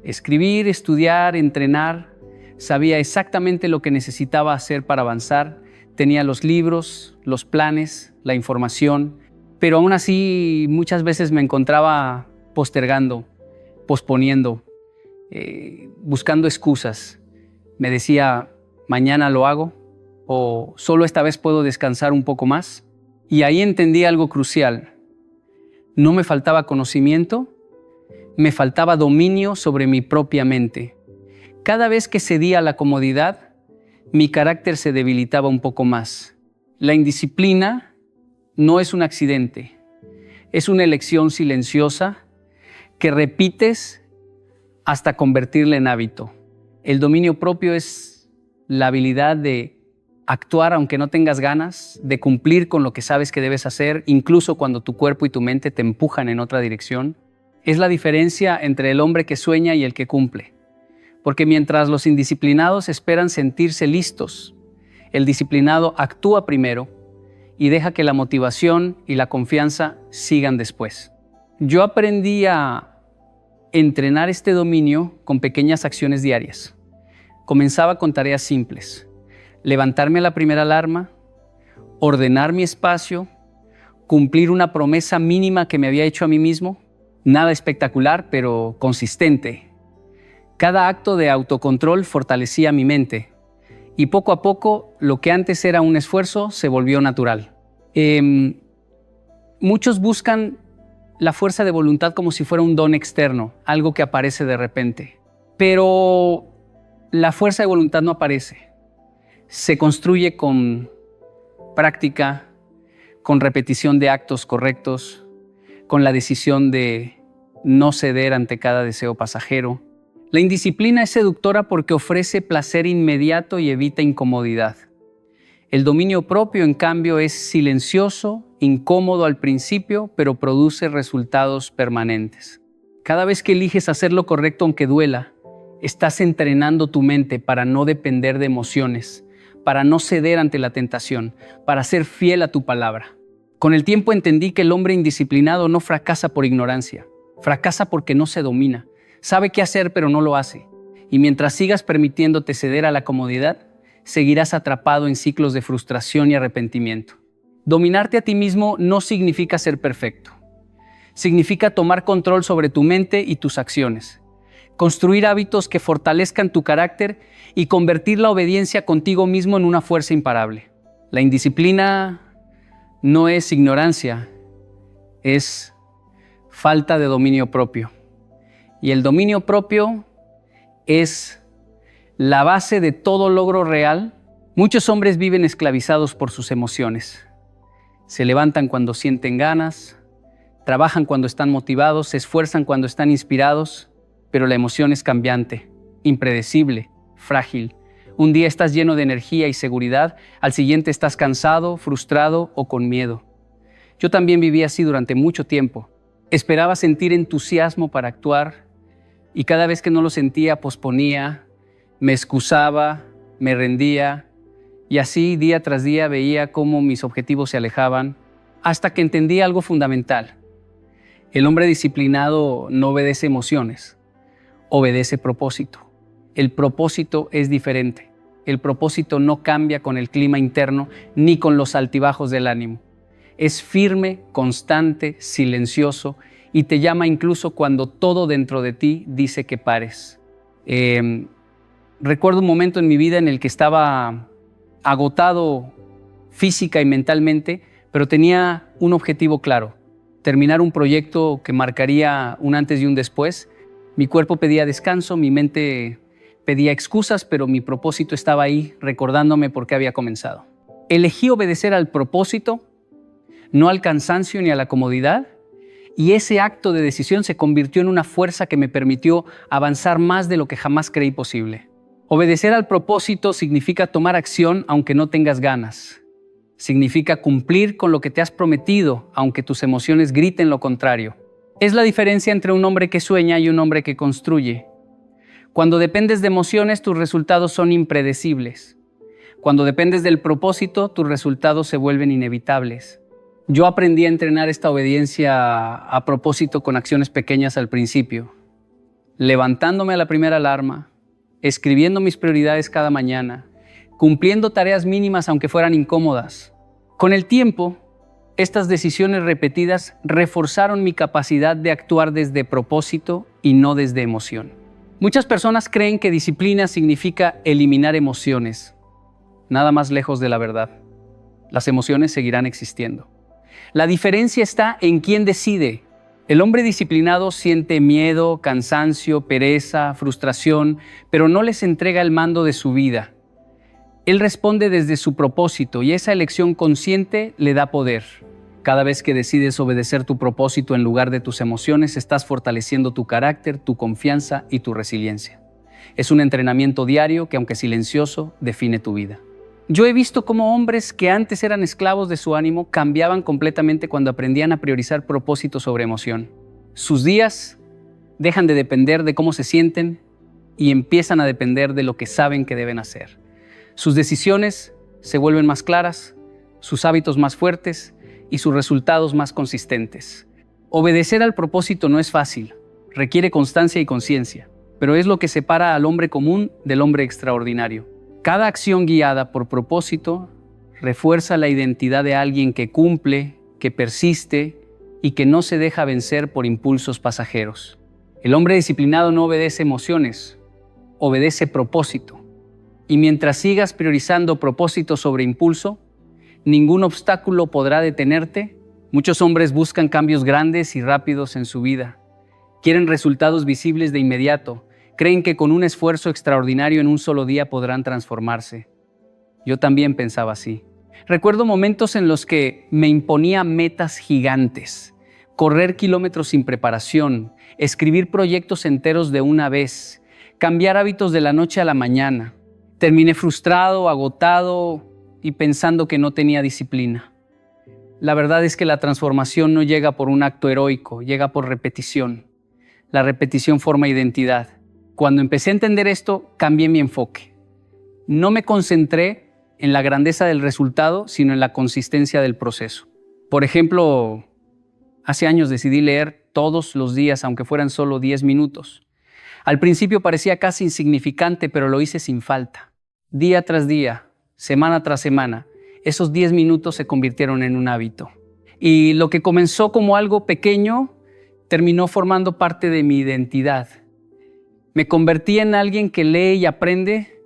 Escribir, estudiar, entrenar. Sabía exactamente lo que necesitaba hacer para avanzar. Tenía los libros, los planes, la información, pero aún así muchas veces me encontraba postergando, posponiendo, buscando excusas. Me decía, mañana lo hago, o solo esta vez puedo descansar un poco más. Y ahí entendí algo crucial. No me faltaba conocimiento, me faltaba dominio sobre mi propia mente. Cada vez que cedía a la comodidad, mi carácter se debilitaba un poco más. La indisciplina no es un accidente, es una elección silenciosa que repites hasta convertirla en hábito. El dominio propio es la habilidad de actuar aunque no tengas ganas, de cumplir con lo que sabes que debes hacer, incluso cuando tu cuerpo y tu mente te empujan en otra dirección. Es la diferencia entre el hombre que sueña y el que cumple. Porque mientras los indisciplinados esperan sentirse listos, el disciplinado actúa primero y deja que la motivación y la confianza sigan después. Yo aprendí a entrenar este dominio con pequeñas acciones diarias. Comenzaba con tareas simples. Levantarme a la primera alarma, ordenar mi espacio, cumplir una promesa mínima que me había hecho a mí mismo. Nada espectacular, pero consistente. Cada acto de autocontrol fortalecía mi mente y poco a poco lo que antes era un esfuerzo se volvió natural. Muchos buscan la fuerza de voluntad como si fuera un don externo, algo que aparece de repente. Pero la fuerza de voluntad no aparece. Se construye con práctica, con repetición de actos correctos, con la decisión de no ceder ante cada deseo pasajero. La indisciplina es seductora porque ofrece placer inmediato y evita incomodidad. El dominio propio, en cambio, es silencioso, incómodo al principio, pero produce resultados permanentes. Cada vez que eliges hacer lo correcto aunque duela, estás entrenando tu mente para no depender de emociones, para no ceder ante la tentación, para ser fiel a tu palabra. Con el tiempo entendí que el hombre indisciplinado no fracasa por ignorancia, fracasa porque no se domina. Sabe qué hacer, pero no lo hace. Y mientras sigas permitiéndote ceder a la comodidad, seguirás atrapado en ciclos de frustración y arrepentimiento. Dominarte a ti mismo no significa ser perfecto. Significa tomar control sobre tu mente y tus acciones. Construir hábitos que fortalezcan tu carácter y convertir la obediencia contigo mismo en una fuerza imparable. La indisciplina no es ignorancia, es falta de dominio propio. Y el dominio propio es la base de todo logro real. Muchos hombres viven esclavizados por sus emociones. Se levantan cuando sienten ganas, trabajan cuando están motivados, se esfuerzan cuando están inspirados, pero la emoción es cambiante, impredecible, frágil. Un día estás lleno de energía y seguridad, al siguiente estás cansado, frustrado o con miedo. Yo también viví así durante mucho tiempo. Esperaba sentir entusiasmo para actuar y cada vez que no lo sentía, posponía, me excusaba, me rendía y así día tras día veía cómo mis objetivos se alejaban hasta que entendí algo fundamental. El hombre disciplinado no obedece emociones, obedece propósito. El propósito es diferente. El propósito no cambia con el clima interno ni con los altibajos del ánimo. Es firme, constante, silencioso y te llama incluso cuando todo dentro de ti dice que pares. Recuerdo un momento en mi vida en el que estaba agotado física y mentalmente, pero tenía un objetivo claro: terminar un proyecto que marcaría un antes y un después. Mi cuerpo pedía descanso, mi mente pedía excusas, pero mi propósito estaba ahí, recordándome por qué había comenzado. Elegí obedecer al propósito, no al cansancio ni a la comodidad, y ese acto de decisión se convirtió en una fuerza que me permitió avanzar más de lo que jamás creí posible. Obedecer al propósito significa tomar acción aunque no tengas ganas. Significa cumplir con lo que te has prometido, aunque tus emociones griten lo contrario. Es la diferencia entre un hombre que sueña y un hombre que construye. Cuando dependes de emociones, tus resultados son impredecibles. Cuando dependes del propósito, tus resultados se vuelven inevitables. Yo aprendí a entrenar esta obediencia a propósito con acciones pequeñas al principio, levantándome a la primera alarma, escribiendo mis prioridades cada mañana, cumpliendo tareas mínimas aunque fueran incómodas. Con el tiempo, estas decisiones repetidas reforzaron mi capacidad de actuar desde propósito y no desde emoción. Muchas personas creen que disciplina significa eliminar emociones. Nada más lejos de la verdad. Las emociones seguirán existiendo. La diferencia está en quién decide. El hombre disciplinado siente miedo, cansancio, pereza, frustración, pero no les entrega el mando de su vida. Él responde desde su propósito y esa elección consciente le da poder. Cada vez que decides obedecer tu propósito en lugar de tus emociones, estás fortaleciendo tu carácter, tu confianza y tu resiliencia. Es un entrenamiento diario que, aunque silencioso, define tu vida. Yo he visto cómo hombres que antes eran esclavos de su ánimo cambiaban completamente cuando aprendían a priorizar propósito sobre emoción. Sus días dejan de depender de cómo se sienten y empiezan a depender de lo que saben que deben hacer. Sus decisiones se vuelven más claras, sus hábitos más fuertes y sus resultados más consistentes. Obedecer al propósito no es fácil, requiere constancia y conciencia, pero es lo que separa al hombre común del hombre extraordinario. Cada acción guiada por propósito refuerza la identidad de alguien que cumple, que persiste y que no se deja vencer por impulsos pasajeros. El hombre disciplinado no obedece emociones, obedece propósito. Y mientras sigas priorizando propósito sobre impulso, ningún obstáculo podrá detenerte. Muchos hombres buscan cambios grandes y rápidos en su vida. Quieren resultados visibles de inmediato. Creen que con un esfuerzo extraordinario en un solo día podrán transformarse. Yo también pensaba así. Recuerdo momentos en los que me imponía metas gigantes, correr kilómetros sin preparación, escribir proyectos enteros de una vez, cambiar hábitos de la noche a la mañana. Terminé frustrado, agotado y pensando que no tenía disciplina. La verdad es que la transformación no llega por un acto heroico, llega por repetición. La repetición forma identidad. Cuando empecé a entender esto, cambié mi enfoque. No me concentré en la grandeza del resultado, sino en la consistencia del proceso. Por ejemplo, hace años decidí leer todos los días, aunque fueran solo 10 minutos. Al principio parecía casi insignificante, pero lo hice sin falta. Día tras día, semana tras semana, esos 10 minutos se convirtieron en un hábito. Y lo que comenzó como algo pequeño, terminó formando parte de mi identidad. Me convertí en alguien que lee y aprende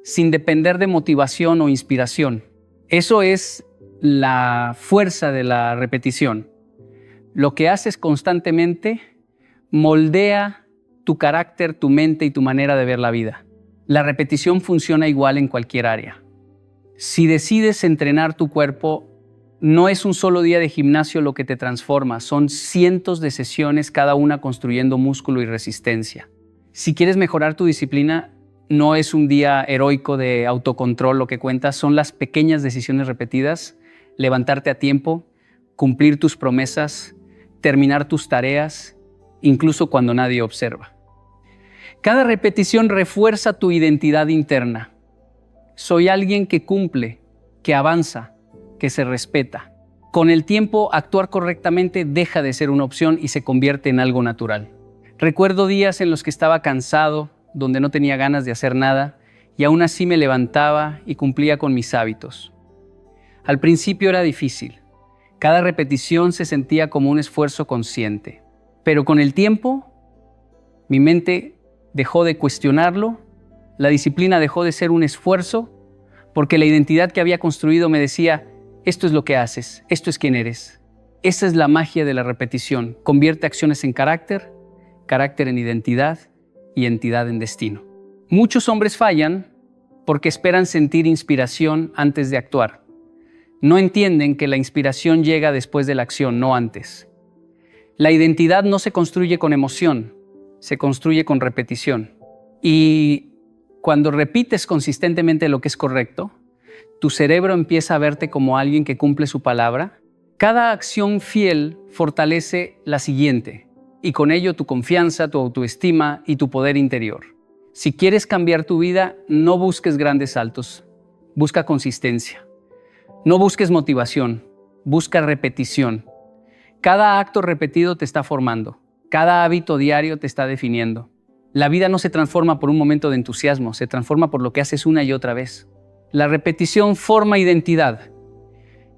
sin depender de motivación o inspiración. Eso es la fuerza de la repetición. Lo que haces constantemente moldea tu carácter, tu mente y tu manera de ver la vida. La repetición funciona igual en cualquier área. Si decides entrenar tu cuerpo, no es un solo día de gimnasio lo que te transforma, son cientos de sesiones, cada una construyendo músculo y resistencia. Si quieres mejorar tu disciplina, no es un día heroico de autocontrol lo que cuenta, son las pequeñas decisiones repetidas, levantarte a tiempo, cumplir tus promesas, terminar tus tareas, incluso cuando nadie observa. Cada repetición refuerza tu identidad interna. Soy alguien que cumple, que avanza, que se respeta. Con el tiempo, actuar correctamente deja de ser una opción y se convierte en algo natural. Recuerdo días en los que estaba cansado, donde no tenía ganas de hacer nada, y aún así me levantaba y cumplía con mis hábitos. Al principio era difícil. Cada repetición se sentía como un esfuerzo consciente. Pero con el tiempo, mi mente dejó de cuestionarlo, la disciplina dejó de ser un esfuerzo, porque la identidad que había construido me decía, esto es lo que haces, esto es quién eres. Esa es la magia de la repetición. Convierte acciones en carácter, carácter en identidad y entidad en destino. Muchos hombres fallan porque esperan sentir inspiración antes de actuar. No entienden que la inspiración llega después de la acción, no antes. La identidad no se construye con emoción, se construye con repetición. Y cuando repites consistentemente lo que es correcto, tu cerebro empieza a verte como alguien que cumple su palabra. Cada acción fiel fortalece la siguiente, y con ello tu confianza, tu autoestima y tu poder interior. Si quieres cambiar tu vida, no busques grandes saltos. busca consistencia. No busques motivación, busca repetición. Cada acto repetido te está formando. Cada hábito diario te está definiendo. La vida no se transforma por un momento de entusiasmo, se transforma por lo que haces una y otra vez. La repetición forma identidad.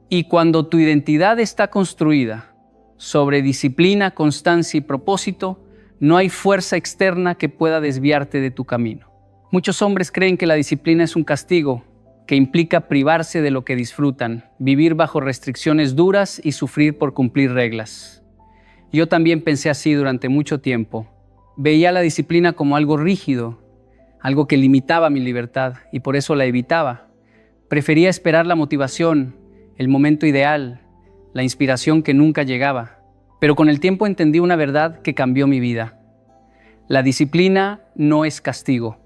Y cuando tu identidad está construida sobre disciplina, constancia y propósito, no hay fuerza externa que pueda desviarte de tu camino. Muchos hombres creen que la disciplina es un castigo, que implica privarse de lo que disfrutan, vivir bajo restricciones duras y sufrir por cumplir reglas. Yo también pensé así durante mucho tiempo. Veía la disciplina como algo rígido, algo que limitaba mi libertad y por eso la evitaba. Prefería esperar la motivación, el momento ideal, la inspiración que nunca llegaba. Pero con el tiempo entendí una verdad que cambió mi vida. La disciplina no es castigo,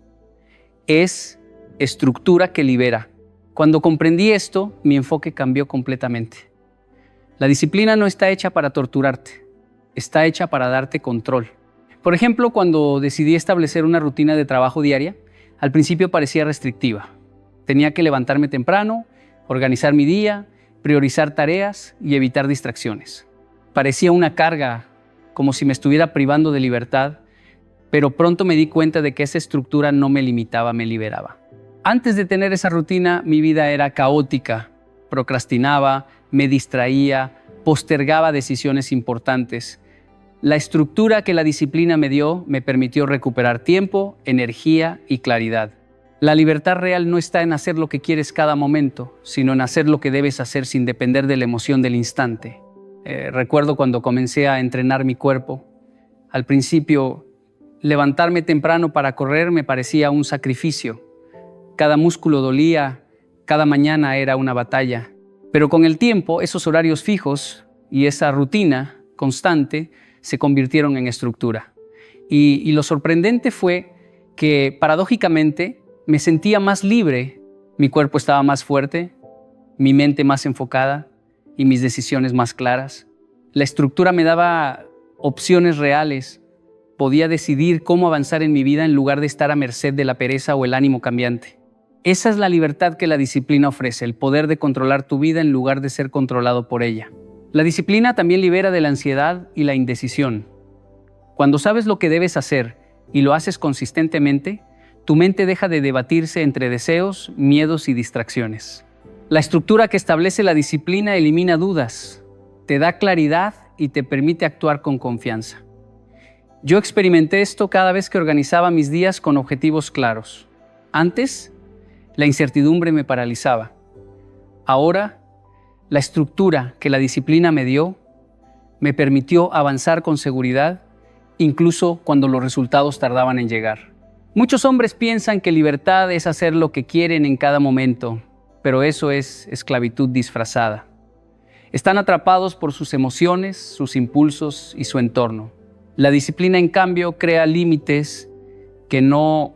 es estructura que libera. Cuando comprendí esto, mi enfoque cambió completamente. La disciplina no está hecha para torturarte, está hecha para darte control. Por ejemplo, cuando decidí establecer una rutina de trabajo diaria, al principio parecía restrictiva. Tenía que levantarme temprano, organizar mi día, priorizar tareas y evitar distracciones. Parecía una carga, como si me estuviera privando de libertad, pero pronto me di cuenta de que esa estructura no me limitaba, me liberaba. Antes de tener esa rutina, mi vida era caótica, procrastinaba, me distraía, postergaba decisiones importantes. La estructura que la disciplina me dio me permitió recuperar tiempo, energía y claridad. La libertad real no está en hacer lo que quieres cada momento, sino en hacer lo que debes hacer sin depender de la emoción del instante. Recuerdo cuando comencé a entrenar mi cuerpo. Al principio, levantarme temprano para correr me parecía un sacrificio. Cada músculo dolía, cada mañana era una batalla. Pero con el tiempo, esos horarios fijos y esa rutina constante se convirtieron en estructura. Y lo sorprendente fue que, paradójicamente, me sentía más libre, mi cuerpo estaba más fuerte, mi mente más enfocada y mis decisiones más claras. La estructura me daba opciones reales. Podía decidir cómo avanzar en mi vida en lugar de estar a merced de la pereza o el ánimo cambiante. Esa es la libertad que la disciplina ofrece, el poder de controlar tu vida en lugar de ser controlado por ella. La disciplina también libera de la ansiedad y la indecisión. Cuando sabes lo que debes hacer y lo haces consistentemente, tu mente deja de debatirse entre deseos, miedos y distracciones. La estructura que establece la disciplina elimina dudas, te da claridad y te permite actuar con confianza. Yo experimenté esto cada vez que organizaba mis días con objetivos claros. Antes, la incertidumbre me paralizaba. Ahora, la estructura que la disciplina me dio me permitió avanzar con seguridad, incluso cuando los resultados tardaban en llegar. Muchos hombres piensan que libertad es hacer lo que quieren en cada momento, pero eso es esclavitud disfrazada. Están atrapados por sus emociones, sus impulsos y su entorno. La disciplina, en cambio, crea límites que no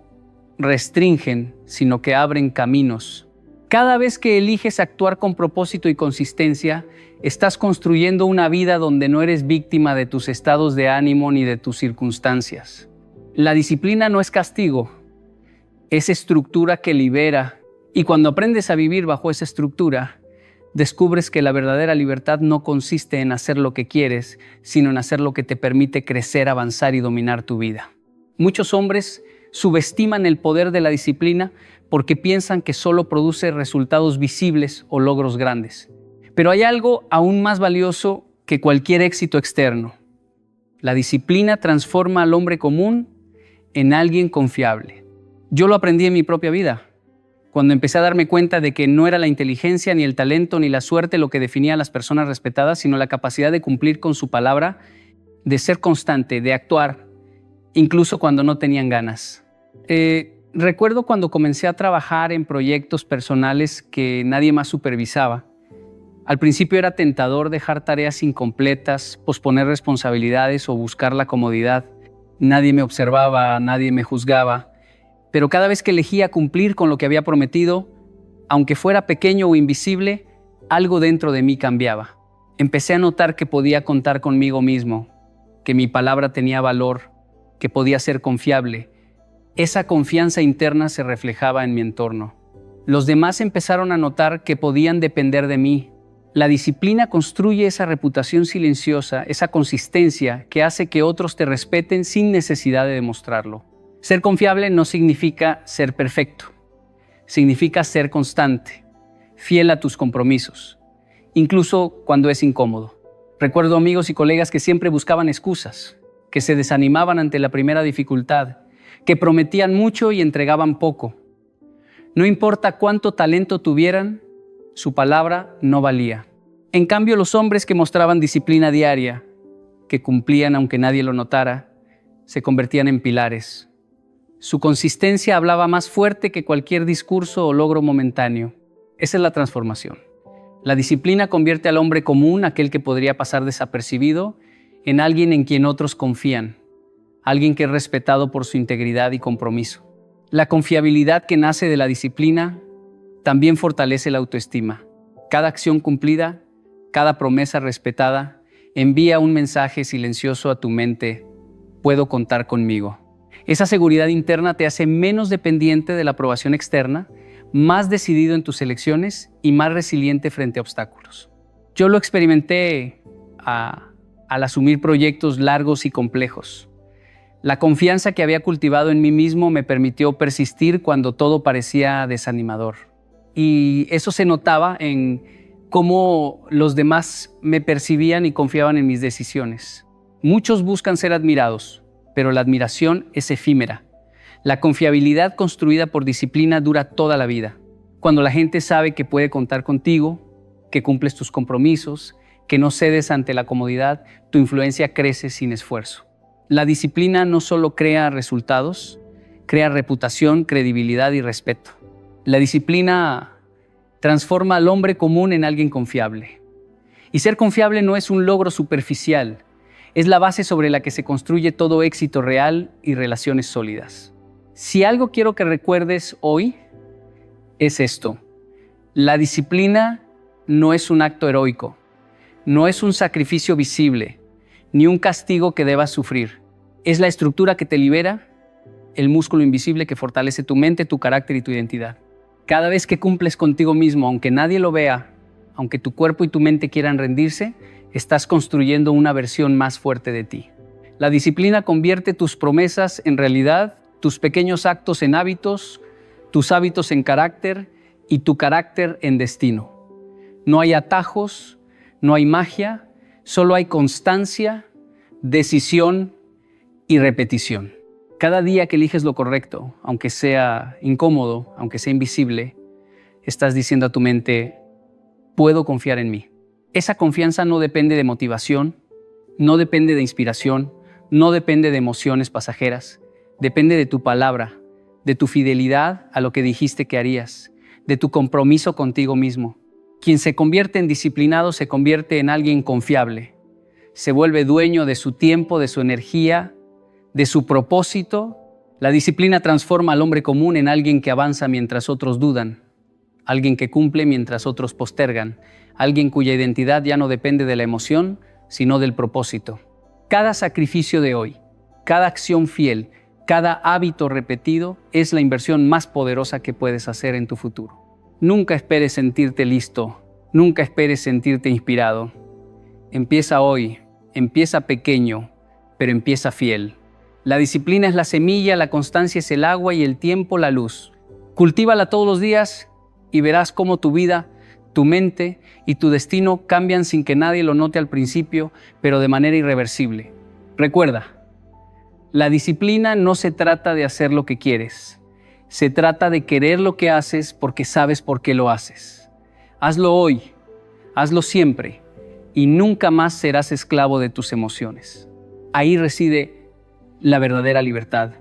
restringen, sino que abren caminos. Cada vez que eliges actuar con propósito y consistencia, estás construyendo una vida donde no eres víctima de tus estados de ánimo ni de tus circunstancias. La disciplina no es castigo, es estructura que libera. Y cuando aprendes a vivir bajo esa estructura, descubres que la verdadera libertad no consiste en hacer lo que quieres, sino en hacer lo que te permite crecer, avanzar y dominar tu vida. Muchos hombres subestiman el poder de la disciplina porque piensan que solo produce resultados visibles o logros grandes. Pero hay algo aún más valioso que cualquier éxito externo. La disciplina transforma al hombre común en alguien confiable. Yo lo aprendí en mi propia vida, cuando empecé a darme cuenta de que no era la inteligencia, ni el talento, ni la suerte lo que definía a las personas respetadas, sino la capacidad de cumplir con su palabra, de ser constante, de actuar, incluso cuando no tenían ganas. Recuerdo cuando comencé a trabajar en proyectos personales que nadie más supervisaba. Al principio era tentador dejar tareas incompletas, posponer responsabilidades o buscar la comodidad. Nadie me observaba, nadie me juzgaba. Pero cada vez que elegía cumplir con lo que había prometido, aunque fuera pequeño o invisible, algo dentro de mí cambiaba. Empecé a notar que podía contar conmigo mismo, que mi palabra tenía valor, que podía ser confiable. Esa confianza interna se reflejaba en mi entorno. Los demás empezaron a notar que podían depender de mí. La disciplina construye esa reputación silenciosa, esa consistencia que hace que otros te respeten sin necesidad de demostrarlo. Ser confiable no significa ser perfecto. Significa ser constante, fiel a tus compromisos, incluso cuando es incómodo. Recuerdo amigos y colegas que siempre buscaban excusas, que se desanimaban ante la primera dificultad, que prometían mucho y entregaban poco. No importa cuánto talento tuvieran, su palabra no valía. En cambio, los hombres que mostraban disciplina diaria, que cumplían aunque nadie lo notara, se convertían en pilares. Su consistencia hablaba más fuerte que cualquier discurso o logro momentáneo. Esa es la transformación. La disciplina convierte al hombre común, aquel que podría pasar desapercibido, en alguien en quien otros confían, alguien que es respetado por su integridad y compromiso. La confiabilidad que nace de la disciplina también fortalece la autoestima. Cada acción cumplida, cada promesa respetada, envía un mensaje silencioso a tu mente: puedo contar conmigo. Esa seguridad interna te hace menos dependiente de la aprobación externa, más decidido en tus elecciones y más resiliente frente a obstáculos. Yo lo experimenté al asumir proyectos largos y complejos. La confianza que había cultivado en mí mismo me permitió persistir cuando todo parecía desanimador. Y eso se notaba en cómo los demás me percibían y confiaban en mis decisiones. Muchos buscan ser admirados, pero la admiración es efímera. La confiabilidad construida por disciplina dura toda la vida. Cuando la gente sabe que puede contar contigo, que cumples tus compromisos, que no cedes ante la comodidad, tu influencia crece sin esfuerzo. La disciplina no solo crea resultados, crea reputación, credibilidad y respeto. La disciplina transforma al hombre común en alguien confiable. Y ser confiable no es un logro superficial, es la base sobre la que se construye todo éxito real y relaciones sólidas. Si algo quiero que recuerdes hoy, es esto: la disciplina no es un acto heroico, no es un sacrificio visible, ni un castigo que debas sufrir. Es la estructura que te libera, el músculo invisible que fortalece tu mente, tu carácter y tu identidad. Cada vez que cumples contigo mismo, aunque nadie lo vea, aunque tu cuerpo y tu mente quieran rendirse, estás construyendo una versión más fuerte de ti. La disciplina convierte tus promesas en realidad, tus pequeños actos en hábitos, tus hábitos en carácter y tu carácter en destino. No hay atajos, no hay magia, solo hay constancia, decisión y repetición. Cada día que eliges lo correcto, aunque sea incómodo, aunque sea invisible, estás diciendo a tu mente: puedo confiar en mí. Esa confianza no depende de motivación, no depende de inspiración, no depende de emociones pasajeras. Depende de tu palabra, de tu fidelidad a lo que dijiste que harías, de tu compromiso contigo mismo. Quien se convierte en disciplinado se convierte en alguien confiable. Se vuelve dueño de su tiempo, de su energía, de su propósito. La disciplina transforma al hombre común en alguien que avanza mientras otros dudan, alguien que cumple mientras otros postergan, alguien cuya identidad ya no depende de la emoción, sino del propósito. Cada sacrificio de hoy, cada acción fiel, cada hábito repetido es la inversión más poderosa que puedes hacer en tu futuro. Nunca esperes sentirte listo, nunca esperes sentirte inspirado. Empieza hoy, empieza pequeño, pero empieza fiel. La disciplina es la semilla, la constancia es el agua y el tiempo la luz. Cultívala todos los días y verás cómo tu vida, tu mente y tu destino cambian sin que nadie lo note al principio, pero de manera irreversible. Recuerda, la disciplina no se trata de hacer lo que quieres. Se trata de querer lo que haces porque sabes por qué lo haces. Hazlo hoy, hazlo siempre y nunca más serás esclavo de tus emociones. Ahí reside la verdadera libertad.